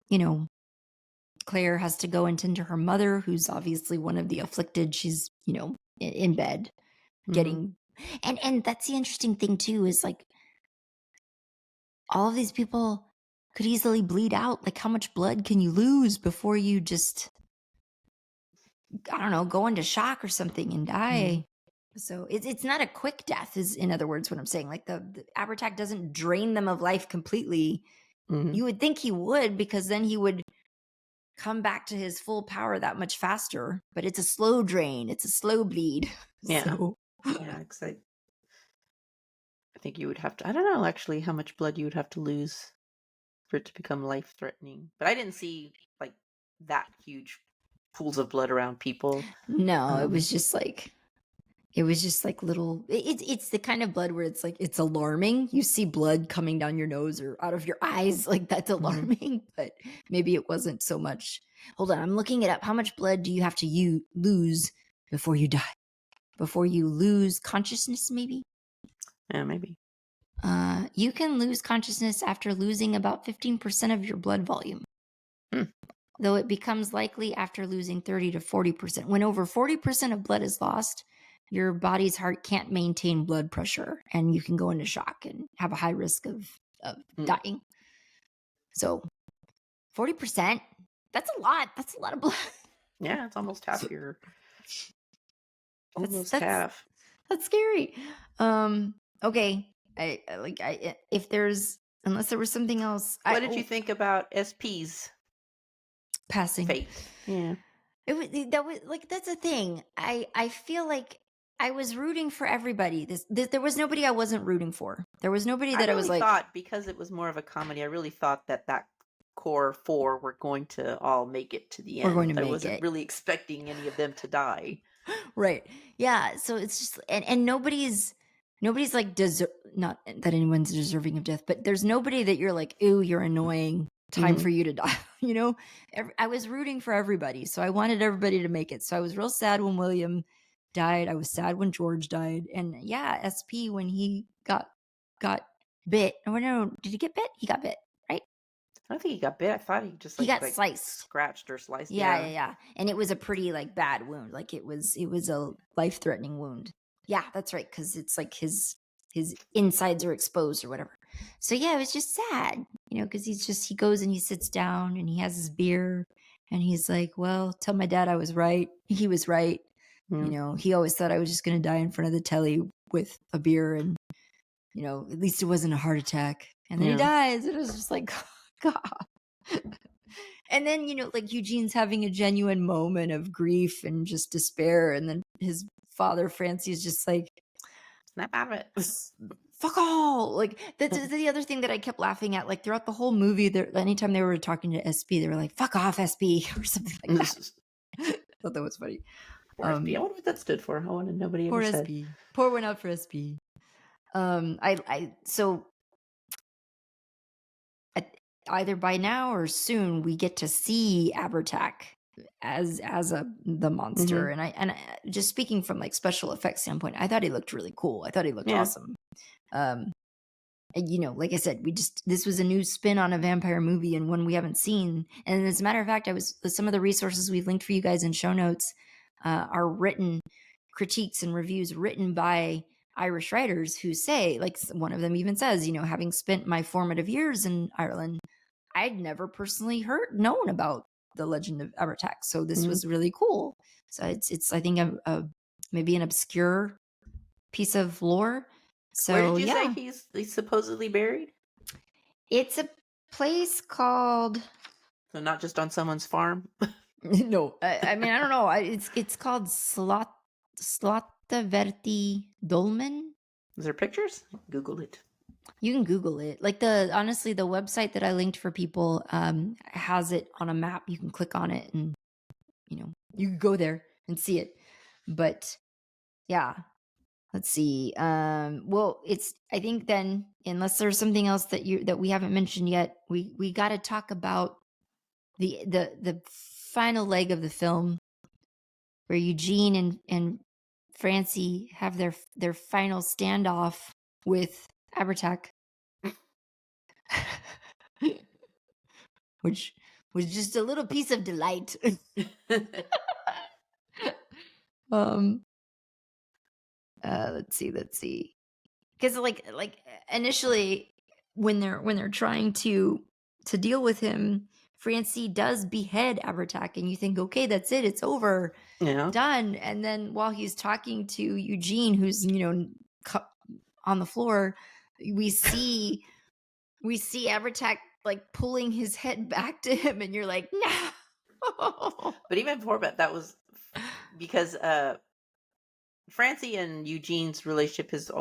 you know Claire has to go and tend to her mother, who's obviously one of the afflicted. She's in bed Mhm. getting, and that's the interesting thing too, is like all of these people could easily bleed out. Like how much blood can you lose before you just, I don't know, go into shock or something and Mhm. die? So it's not a quick death, is in other words what I'm saying. Like the Abertac doesn't drain them of life completely. Mhm. You would think he would, because then he would come back to his full power that much faster. But it's a slow drain. It's a slow bleed. Yeah. So Yeah, 'cause I think you would have to I don't know actually how much blood you would have to lose for it to become life-threatening. But I didn't see, like, that huge pools of blood around people. no, Um it was just like little. It's the kind of blood where it's like it's alarming. You see blood coming down your nose or out of your eyes, like that's Mhm. alarming. But maybe it wasn't so much. Hold on, I'm looking it up. How much blood do you have to lose before you die? Before you lose consciousness, maybe? Yeah, maybe. You can lose consciousness after losing about 15% of your blood volume, Hmm. though it becomes likely after losing 30 to 40%. When over 40% of blood is lost, your body's heart can't maintain blood pressure and you can go into shock and have a high risk of Mm. dying. So 40%, that's a lot. That's a lot of blood. Yeah, it's almost half your That's almost that's half. that's scary. Okay. If there's, unless there was something else, What did you think about SP's passing. fate? Yeah. That was like, that's a thing. I feel like I was rooting for everybody. There was nobody I wasn't rooting for. There was nobody I that I was really like, thought because it was more of a comedy, I really thought that core 4 were going to all make it to the we're going to end. I make wasn't it. really expecting any of them to die. Right. Yeah. So it's just, and nobody's like not that anyone's deserving of death, but there's nobody that you're like, ooh, you're annoying. Time for Mhm. you to die. You know, I was rooting for everybody, so I wanted everybody to make it. So I was real sad when William died. I was sad when George died, and yeah, SP when he got bit. Oh no, did he get bit? He got bit, right? I don't think he got bit. I thought he just He got like sliced. scratched or sliced. Yeah, Yeah. yeah, yeah. And it was a pretty like bad wound. Like it was a life-threatening wound. Yeah, that's right, cuz it's like his insides are exposed or whatever. So yeah, it was just sad, you know, cuz he goes and he sits down and he has his beer and he's like, "Well, tell my dad I was right. He was right." You Mm. know, he always thought I was just going to die in front of the telly with a beer and, you know, at least it wasn't a heart attack. And then he Yeah. dies. It was just like, God. And then, you know, like Eugene's having a genuine moment of grief and just despair. And then his father, Francie, is just like, Snap out of it. fuck all. Like, that's the other thing that I kept laughing at. Like, throughout the whole movie, anytime they were talking to SB, they were like, fuck off, SB, or something like that. I thought that was funny. Poor SB. I wonder what that stood for. I wonder, nobody Poor ever said. SB. Poor one out for SB. So either by now or soon we get to see Abertac as the monster. Mhm. And I just speaking from like special effects standpoint, I thought he looked really cool. I thought he looked Yeah. awesome. And, you know, like I said, this was a new spin on a vampire movie and one we haven't seen. And as a matter of fact, some of the resources we've linked for you guys in show notes are written critiques and reviews written by Irish writers who say, like one of them even says, you know, having spent my formative years in Ireland, I'd never personally known about the legend of Abertac. So this Mhm. was really cool. So it's I think maybe an obscure piece of lore. Where So did you say yeah, he's supposedly buried? it's a place called So not just on someone's farm. no. I mean I don't know. It's called Slottaverti Dolmen. Is there pictures? Google it. You can Google it. Like honestly, the website that I linked for people has it on a map. You can click on it and, you know, you can go there and see it. But yeah, let's see. Well, I think then, unless there's something else that we haven't mentioned yet, we got to talk about the final leg of the film where Eugene and Francie have their final standoff with Abertac. Which was just a little piece of delight. um let's see, because like initially when they're trying to deal with him, Francie does behead Abertac, and you think, okay, that's it, it's over, Yeah. done. And then while he's talking to Eugene, who's on the floor, we see Abertac like pulling his head back to him, and you're like, no. But even before that was because Francie and Eugene's relationship is,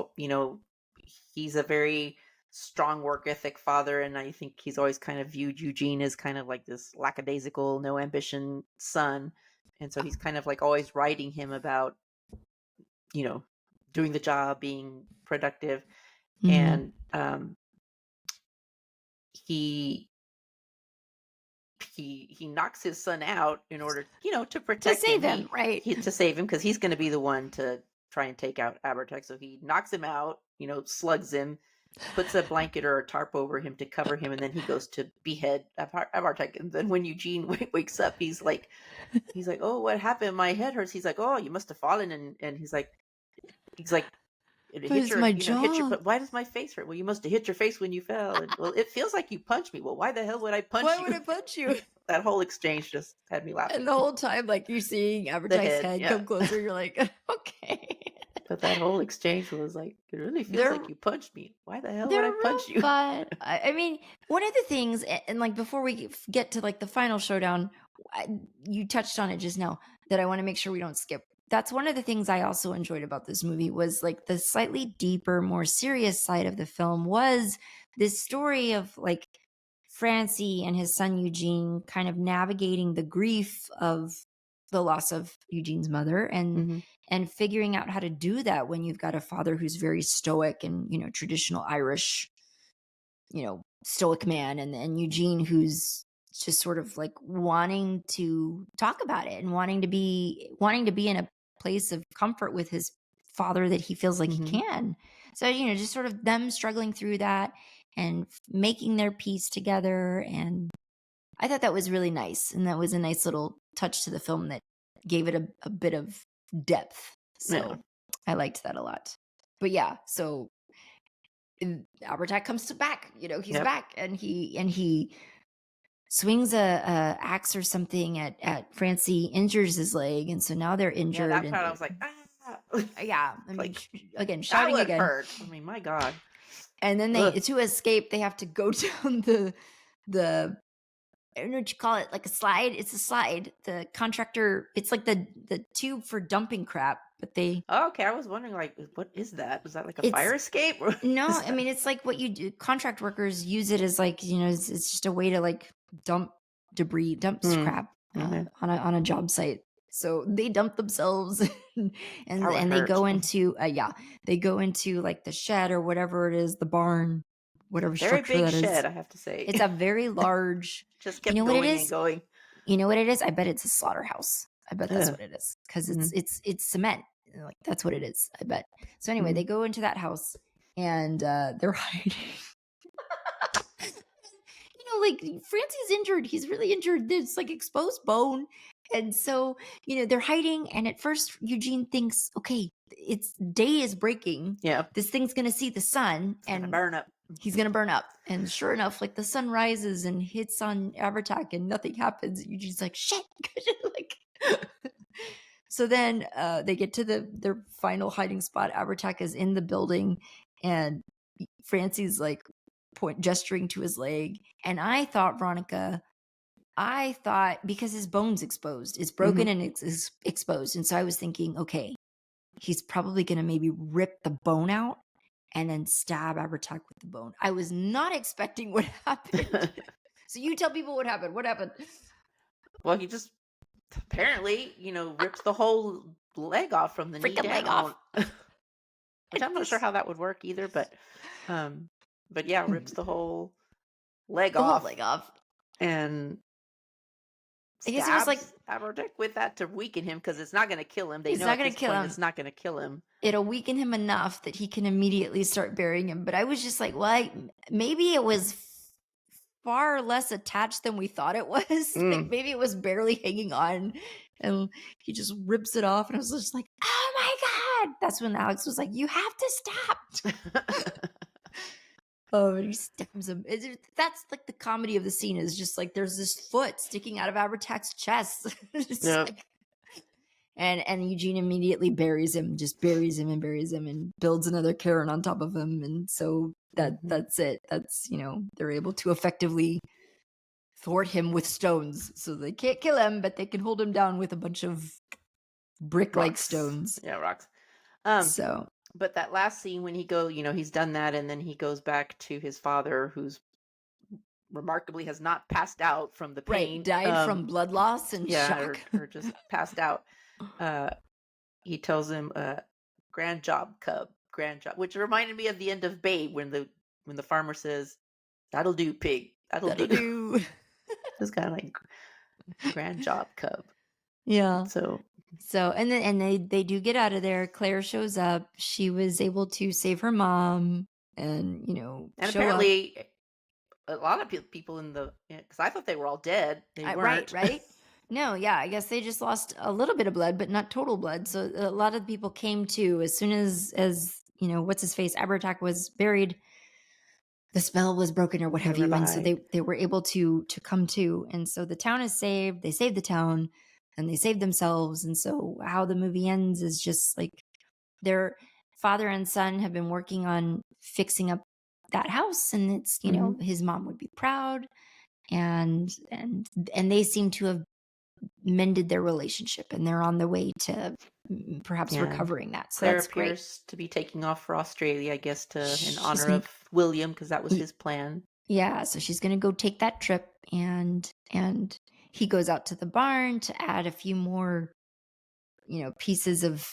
he's a very strong work ethic father, and I think he's always kind of viewed Eugene as kind of like this lackadaisical, no ambition son, and so he's kind of like always writing him about, doing the job, being productive, and he knocks his son out in order, to protect save him. him, right? To save him, because he's going to be the one to try and take out Abertac. So he knocks him out, slugs him, puts a blanket or a tarp over him to cover him, and then he goes to behead Abertac. And then when Eugene wakes up, he's like, "Oh, what happened? My head hurts." He's like, "Oh, you must have fallen." And he's like, it But hit it's your, my hit your, jaw. but why does my face hurt? Well, you must have hit your face when you fell. And, well, it feels like you punched me. Well, why the hell would I punch Why you? would I punch you? That whole exchange just had me laughing. And the whole time, like, you're seeing Abertac's head yeah. come closer, you're like, okay. But that whole exchange was like, it really feels like you punched me. Why the hell would I They're punch real you? fun. I mean, one of the things, and like before we get to like the final showdown, you touched on it just now that I want to make sure we don't skip. That's one of the things I also enjoyed about this movie was like the slightly deeper, more serious side of the film was this story of like Francie and his son Eugene kind of navigating the grief of the loss of Eugene's mother and figuring out how to do that when you've got a father who's very stoic and, traditional Irish, stoic man, and Eugene who's just sort of like wanting to talk about it and wanting to be in a place of comfort with his father that he feels like he can. So, just sort of them struggling through that and making their peace together. And I thought that was really nice. And that was a nice little touch to the film that gave it a bit of depth. So I liked that a lot. But yeah, so Abertac comes back, he's back, and he swings a axe or something at Francie, injures his leg, and so now they're injured. Yeah, that part I was like, ah. Yeah, I mean, like, again, shouting again. Hurt. I mean, my God. And then to escape, they have to go down the I don't know what you call it, like a slide. It's a slide. The contractor, it's like the tube for dumping crap, but they. Oh, okay, I was wondering, like, what is that? Was that like a fire escape? No, I mean, it's like what you do. Contract workers use it as like, it's just a way to like dump debris, dump scrap on a job site. So they dump themselves and they go into they go into like the shed or whatever it is, the barn, whatever very structure big that shed, is. I have to say. It's a very large. Just kept going and going. You know what it is? I bet it's a slaughterhouse. I bet that's what it is, because it's cement. Like that's what it is. I bet. So anyway, they go into that house and they're hiding. Like Francie's injured. He's really injured. There's like exposed bone. And so, they're hiding. And at first Eugene thinks, okay, it's day is breaking. Yeah. This thing's going to see the sun and burn up. He's going to burn up. And sure enough, like the sun rises and hits on Abertac and nothing happens. Eugene's like, shit. So then they get to their final hiding spot. Abertac is in the building and Francie's like gesturing to his leg. And I thought, Veronica, because his bone's exposed, it's broken and it's exposed. And so I was thinking, okay, he's probably going to maybe rip the bone out and then stab Abertac with the bone. I was not expecting what happened. So you tell people what happened. What happened? Well, he just apparently, rips the whole leg off from the knee down. Leg off. Which I'm not sure how that would work either, but yeah, rips the whole leg off. And I guess it was like Abertac with that to weaken him, because it's not going to kill him. It's not going to kill him. It's not going to kill him. It'll weaken him enough that he can immediately start burying him. But I was just like, well, maybe it was far less attached than we thought it was. Like maybe it was barely hanging on, and he just rips it off. And I was just like, oh my God. That's when Alex was like, you have to stop. Oh, and he stabs him. That's like the comedy of the scene is just like there's this foot sticking out of Abertack's chest. It's Yep. like, and Eugene immediately buries him and builds another cairn on top of him. And so that's it. That's, they're able to effectively thwart him with stones. So they can't kill him, but they can hold him down with a bunch of brick-like Rocks. stones. Yeah, rocks. So But that last scene when he's done that, and then he goes back to his father, who's remarkably has not passed out from the pain. died from blood loss and shock. or just passed out. He tells him, "Grand job, cub, grand job," which reminded me of the end of Babe when the farmer says, "That'll do, pig. That'll do." It's kind of like, "Grand job, cub." Yeah. So and they do get out of there. Claire shows up. She was able to save her mom, and and show apparently a lot of people in the because I thought they were all dead. They weren't. Right. No, yeah, I guess they just lost a little bit of blood, but not total blood. So a lot of people came to as soon as what's his face Abertack was buried. The spell was broken or what have you, and so they were able to come to, and so the town is saved. They saved the town, and they saved themselves. And so how the movie ends is just like their father and son have been working on fixing up that house, and it's his mom would be proud, and they seem to have mended their relationship, and they're on the way to perhaps recovering that. So Claire that's appears great. to be taking off for Australia, I guess, in She's honor gonna- of William, because that was his plan. Yeah, so she's going to go take that trip, and he goes out to the barn to add a few more, pieces of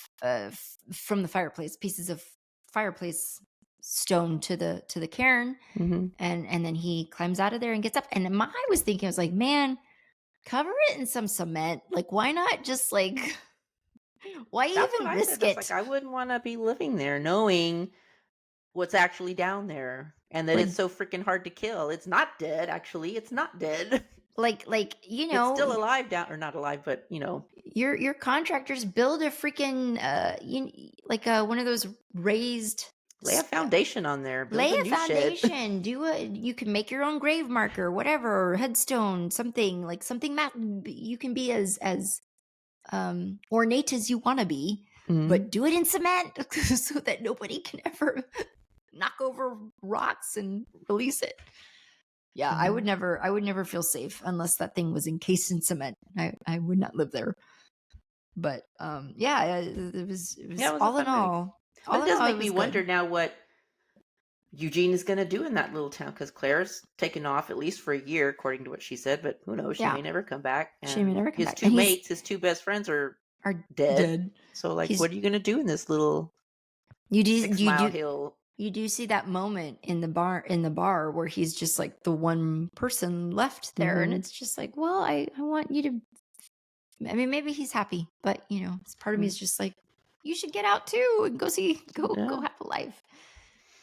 from the fireplace, pieces of fireplace stone to the cairn, Mm-hmm. and then he climbs out of there and gets up. And I was like, man, cover it in some cement. Like, why not just like, why That's even what I risk said. That's it? like, I wouldn't want to be living there knowing what's actually down there, and that Like- it's so freaking hard to kill. It's not dead, actually. It's not dead. Like It's still alive down, or not alive, but your contractors build a freaking one of those raised lay a foundation on there. Build lay a a new foundation. You can make your own grave marker, whatever, or headstone, something you can be as ornate as you want to be, shed. but do it in cement so that nobody can ever knock over rocks and release it. Yeah, I would never feel safe unless that thing was encased in cement. I would not live there. But it was all in all. But it does make me wonder now what Eugene is going to do in that little town, because Claire's taken off at least for a year, according to what she said. But who knows? She may never come back. And she may never come back. His two mates, his two best friends, are dead. So, like, what are you going to do in this little 6-mile hill? You do see that moment in the bar where he's just like the one person left there, and it's just like, well, I want you to. I mean, maybe he's happy, but part of me is just like, you should get out too and go have a life.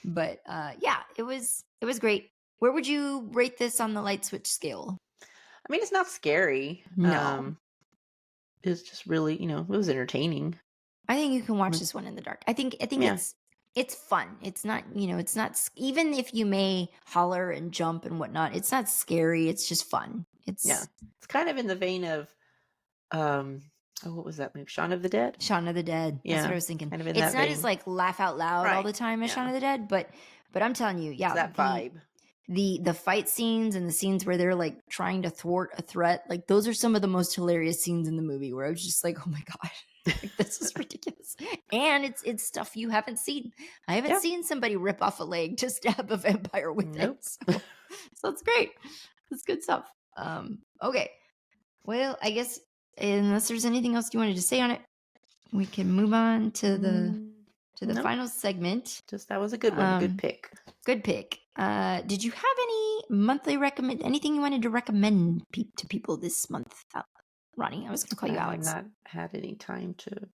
But it was great. Where would you rate this on the light switch scale? I mean, it's not scary. No, it's just really, it was entertaining. I think you can watch this one in the dark. I think it's fun. It's not, it's not, even if you may holler and jump and whatnot, it's not scary. It's just fun. It's kind of in the vein of, what was that movie? Shaun of the Dead? Shaun of the Dead. That's what I was thinking. Kind of in it's that not vein. as like laugh out loud all the time as Shaun of the Dead, but I'm telling you, it's that vibe. The fight scenes and the scenes where they're like trying to thwart a threat, like those are some of the most hilarious scenes in the movie, where I was just like, oh my God. Like, this is ridiculous. And it's stuff you haven't seen. I haven't seen somebody rip off a leg to stab a vampire with it. So it's great. It's good stuff. Okay. Well, I guess unless there's anything else you wanted to say on it, we can move on to the final segment. Just that was a good one. Good pick. Good pick. Did you have any monthly anything you wanted to recommend to people this month? Ronnie, I was going to call you Alex. I've not had any time to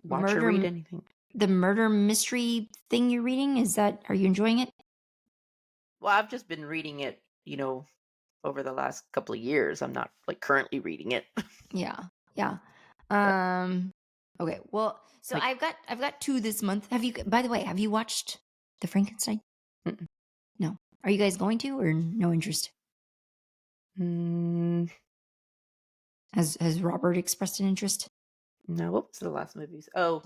watch or read anything. The murder mystery thing you're reading, are you enjoying it? Well, I've just been reading it, over the last couple of years. I'm not like currently reading it. Yeah. Okay. Well, so Like, I've got two this month. By the way, have you watched The Frankenstein? mm-mm. No. Are you guys going to or no interest? Mm, Has Robert expressed an interest? no, what was the last movies? Oh,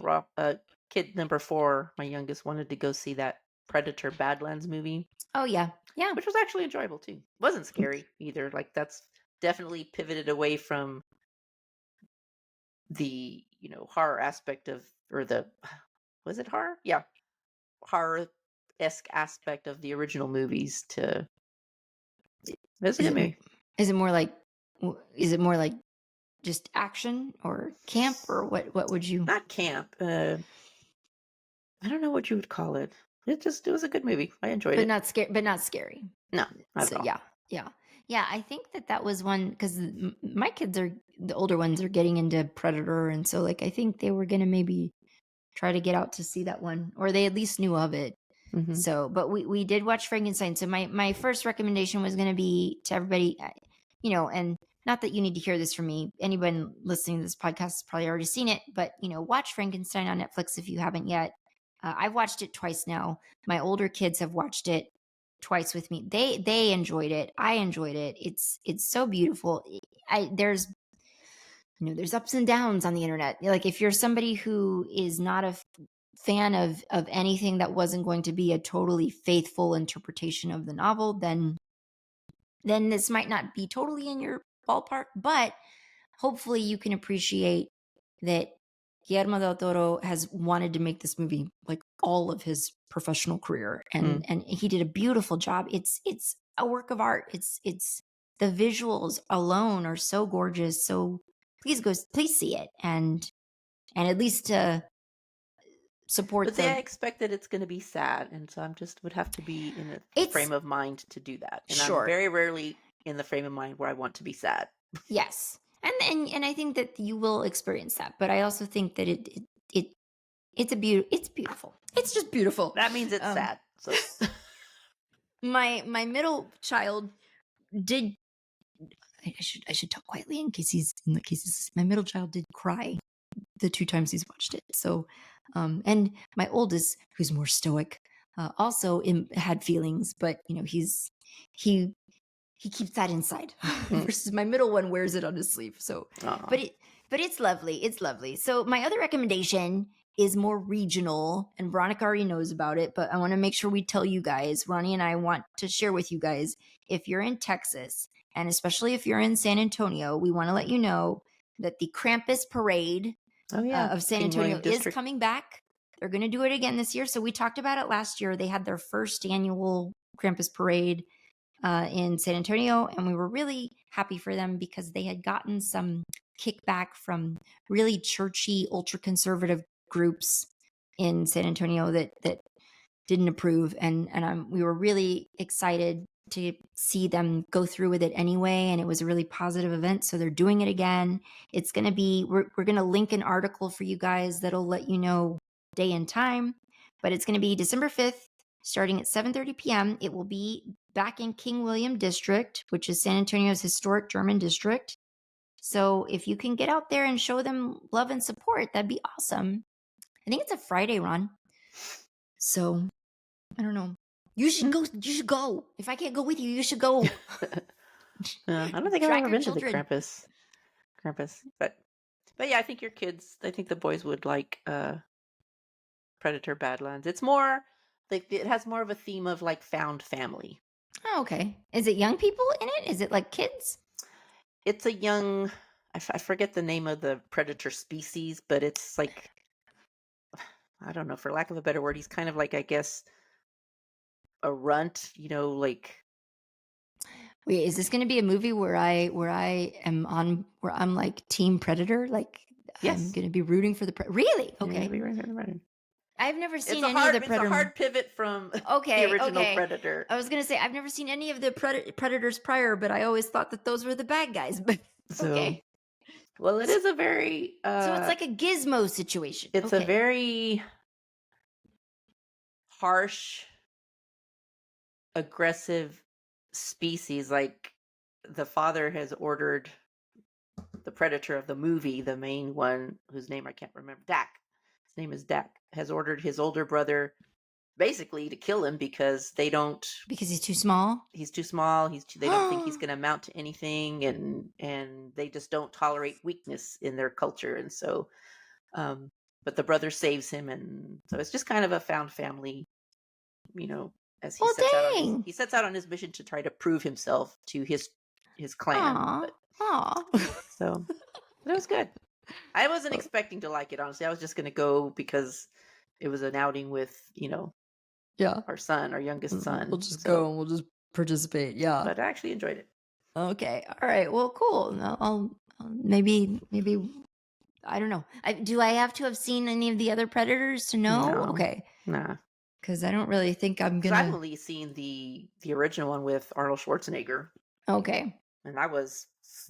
kid number 4, my youngest, wanted to go see that Predator Badlands movie, Oh yeah. Yeah. which was actually enjoyable too. Wasn't scary either. Like, that's definitely pivoted away from the, horror aspect of, or the, was it horror? Yeah, horror-esque aspect of the original movies to, it was a Is good it movie. is it more like is it more like just action or camp or what would you Not camp. I don't know what you would call it. It was a good movie. I enjoyed it. but not scary. No, not So at all. yeah. Yeah. Yeah, I think that was one cuz my kids are the older ones are getting into Predator and so like I think they were going to maybe try to get out to see that one or they at least knew of it. Hmm. So, but we did watch Frankenstein. So my first recommendation was going to be to everybody, and not that you need to hear this from me. Anyone listening to this podcast has probably already seen it, but watch Frankenstein on Netflix if you haven't yet. I've watched it twice now. My older kids have watched it twice with me. They enjoyed it. I enjoyed it. It's so beautiful. There's ups and downs on the internet. Like if you're somebody who is not a fan of anything that wasn't going to be a totally faithful interpretation of the novel, then this might not be totally in your ballpark, but hopefully you can appreciate that Guillermo del Toro has wanted to make this movie like all of his professional career and he did a beautiful job. It's a work of art. It's the visuals alone are so gorgeous. So please see it and at least support But I expect that it's going to be sad, and so would have to be in a it's frame of mind to do that. And I'm sure. very rarely in the frame of mind where I want to be sad. Yes. And I think that you will experience that, but I also think that it's beautiful. It's just beautiful. That means it's sad. So My middle child did I should talk quietly in case my middle child did cry the two times he's watched it. So and my oldest who's more stoic also had feelings, but he keeps that inside versus my middle one wears it on his sleeve. So, but it's lovely. It's lovely. So my other recommendation is more regional and Veronica already knows about it, but I want to make sure we tell you guys, Ronnie and I want to share with you guys, if you're in Texas and especially if you're in San Antonio, we want to let you know that the Krampus parade of San Antonio is coming back. They're going to do it again this year. So we talked about it last year. They had their first annual Krampus parade in San Antonio, and we were really happy for them because they had gotten some kickback from really churchy, ultra-conservative groups in San Antonio that didn't approve, and we were really excited to see them go through with it anyway, and it was a really positive event. So they're doing it again. It's going to be we're going to link an article for you guys that'll let you know day and time, but it's going to be December 5th starting at 7:30 p.m. It will be back in King William District, which is San Antonio's historic German district. So if you can get out there and show them love and support, that'd be awesome. I think it's a Friday, Ron. So I don't know. You should go. You should go. If I can't go with you, you should go. I don't think I've ever been to the Krampus, but yeah, I think I think the boys would like Predator Badlands. It's more like it has more of a theme of like found family. Oh, okay. Is it young people in it? Is it like kids? It's a young, I forget the name of the predator species, but it's like, I don't know, for lack of a better word, he's kind of like, I guess, a runt, like. Wait, is this going to be a movie where I'm like Team Predator? Like Yes. I'm going to be rooting for the really? Okay. I've never seen any of the Predator. It's a hard pivot from the original Predator. I was going to say I've never seen any of the Predators prior, but I always thought that those were the bad guys. But okay. Well, it is a very so it's like a Gizmo situation. It's a very harsh, aggressive species. Like the father has ordered the predator of the movie, the main one, whose name I can't remember, Dak. His name is Dak, has ordered his older brother basically to kill him because they don't. Because he's too small. He's too small. They don't think he's going to amount to anything, and they just don't tolerate weakness in their culture, and so. But the brother saves him, and so it's just kind of a found family, as he sets out on his mission to try to prove himself to his clan. So but it was good. I wasn't expecting to like it, honestly. I was just going to go because it was an outing with, our youngest son. We'll just go and we'll just participate. Yeah. But I actually enjoyed it. Okay. All right. Well, cool. I'll maybe I don't know. Do I have to have seen any of the other Predators to know? No. Okay. Nah. Because I don't really think I'm gonna. I've only seen the original one with Arnold Schwarzenegger. Okay. And that was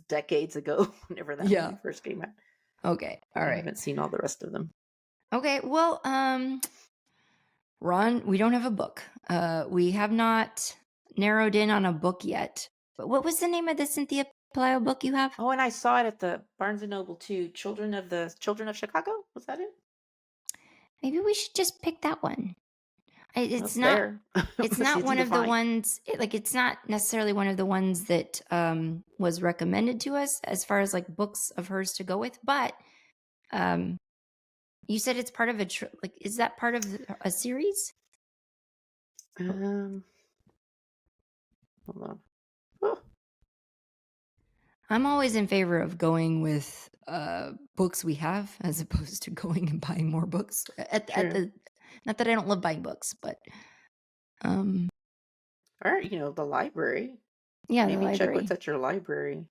decades ago, whenever that movie first came out. Okay. All right. I haven't seen all the rest of them. Okay. Well, Ron, we don't have a book. We have not narrowed in on a book yet. But what was the name of the Cynthia Pelayo book you have? Oh, and I saw it at the Barnes & Noble too. Children of Chicago? Was that it? Maybe we should just pick that one. It's not it's not one of the ones, it's not necessarily one of the ones that was recommended to us as far as like books of hers to go with, but you said it's part of is that part of a series? Hold on. Oh. I'm always in favor of going with books we have as opposed to going and buying more books. Not that I don't love buying books, but or the library. Yeah, maybe the library. Check what's at your library.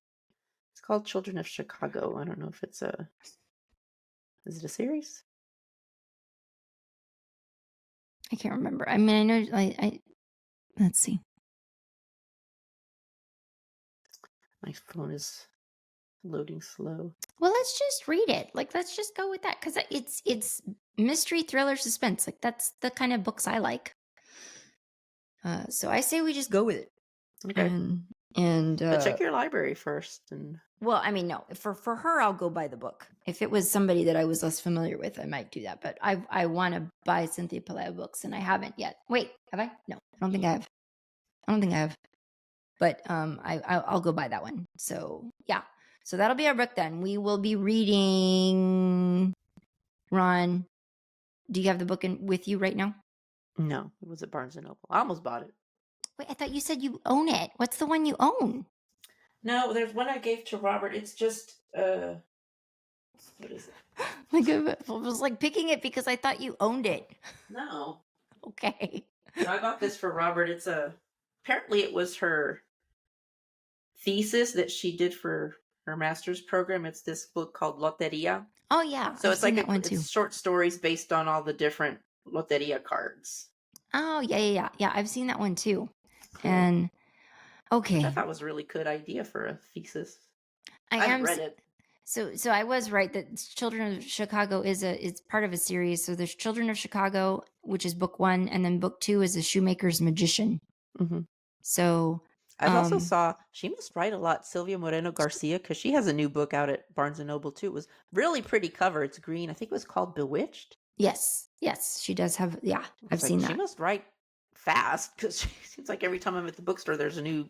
It's called Children of Chicago. I don't know if it's is it a series? I can't remember. I mean, I know I let's see. My phone is loading slow. Well, let's just read it. Let's just go with that because it's mystery, thriller, suspense. That's the kind of books I like. So I say we just go with it. Okay. But check your library first. And well, I mean, no. For her, I'll go buy the book. If it was somebody that I was less familiar with, I might do that. But I want to buy Cynthia Pelayo books, and I haven't yet. Wait, have I? No, I don't think I have. But I'll go buy that one. So yeah. So that'll be our book then. We will be reading. Ron, do you have the book with you right now? No, it was at Barnes & Noble. I almost bought it. Wait, I thought you said you own it. What's the one you own? No, there's one I gave to Robert. It's just, what is it? I was picking it because I thought you owned it. No. Okay. So I got this for Robert. It's apparently it was her thesis that she did for her master's program. It's this book called Loteria. Oh yeah. So it's it's short stories based on all the different Loteria cards. Oh yeah. I've seen that one too. Cool. And okay. I thought it was a really good idea for a thesis. I haven't read it. So I was right that Children of Chicago is part of a series. So there's Children of Chicago, which is book 1, and then book 2 is A Shoemaker's Magician. Mm-hmm. So I also saw she must write a lot, Silvia Moreno Garcia, because she has a new book out at Barnes & Noble too. It was really pretty cover. It's green. I think it was called Bewitched. Yes, she does have. Yeah, I've seen that. She must write fast because it seems like every time I'm at the bookstore, there's a new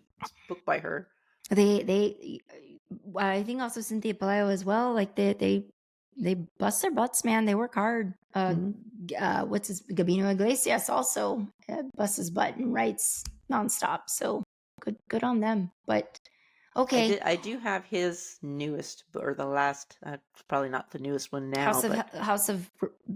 book by her. I think also Cynthia Pelayo as well. They bust their butts, man. They work hard. What's his Gabino Iglesias also busts his butt and writes nonstop. So good on them. But okay, I do have his newest or the last. Probably not the newest one now. House of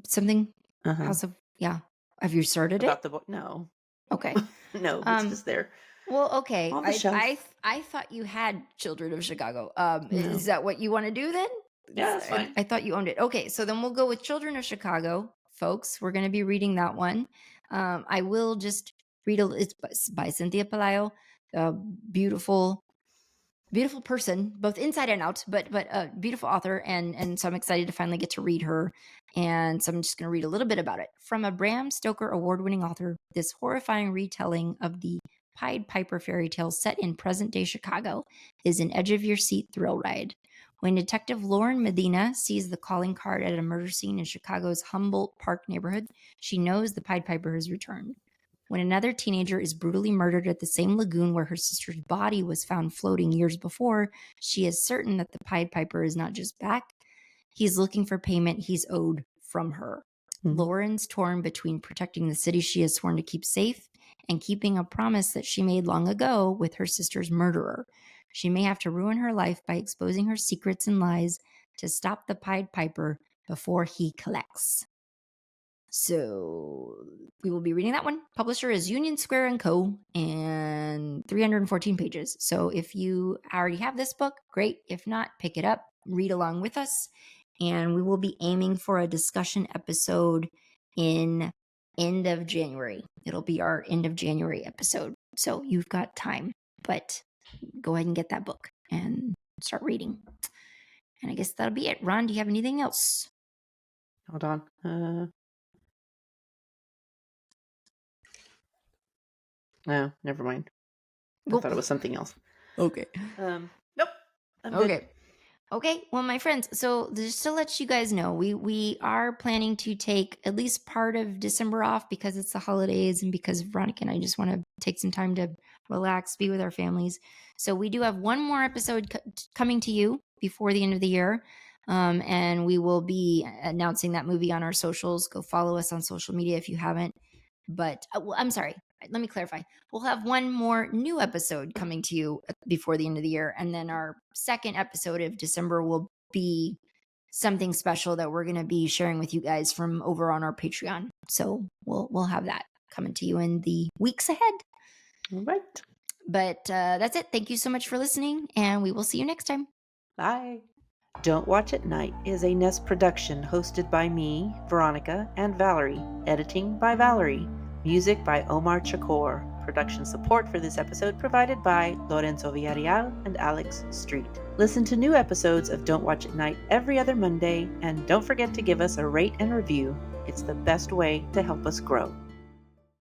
something. House of Have you started about the book? No. Okay. No, it's just there. Well, okay. I thought you had Children of Chicago. No. Is that what you want to do then? Yeah, that's fine. I thought you owned it. Okay, so then we'll go with Children of Chicago, folks. We're going to be reading that one. I will just read it's by Cynthia Pelayo, a beautiful person, both inside and out, but a beautiful author. And so I'm excited to finally get to read her. And so I'm just going to read a little bit about it. From a Bram Stoker award-winning author, this horrifying retelling of the Pied Piper fairy tale set in present-day Chicago is an edge-of-your-seat thrill ride. When Detective Lauren Medina sees the calling card at a murder scene in Chicago's Humboldt Park neighborhood, she knows the Pied Piper has returned. When another teenager is brutally murdered at the same lagoon where her sister's body was found floating years before, she is certain that the Pied Piper is not just back. He's looking for payment he's owed from her. Lauren's torn between protecting the city she has sworn to keep safe and keeping a promise that she made long ago with her sister's murderer. She may have to ruin her life by exposing her secrets and lies to stop the Pied Piper before he collects. So we will be reading that one. Publisher is Union Square & Co. and 314 pages. So if you already have this book, great. If not, pick it up, read along with us. And we will be aiming for a discussion episode in end of January. It'll be our end of January episode. So you've got time, but go ahead and get that book and start reading. And I guess that'll be it. Ron, do you have anything else? Hold on. No, never mind. I thought it was something else. Okay. Nope. I'm Okay. good. Okay, well, my friends, so just to let you guys know, we are planning to take at least part of December off because it's the holidays and because Veronica and I just want to take some time to relax, be with our families. So we do have one more episode coming to you before the end of the year, and we will be announcing that movie on our socials. Go follow us on social media if you haven't. But I'm sorry. Let me clarify. We'll have one more new episode coming to you before the end of the year. And then our second episode of December will be something special that we're going to be sharing with you guys from over on our Patreon. So we'll have that coming to you in the weeks ahead. All right. But that's it. Thank you so much for listening. And we will see you next time. Bye. Don't Watch at Night is a Nest production hosted by me, Veronica, and Valerie. Editing by Valerie. Music by Omar Chakor. Production support for this episode provided by Lorenzo Villarreal and Alex Street. Listen to new episodes of Don't Watch at Night every other Monday, and don't forget to give us a rate and review. It's the best way to help us grow.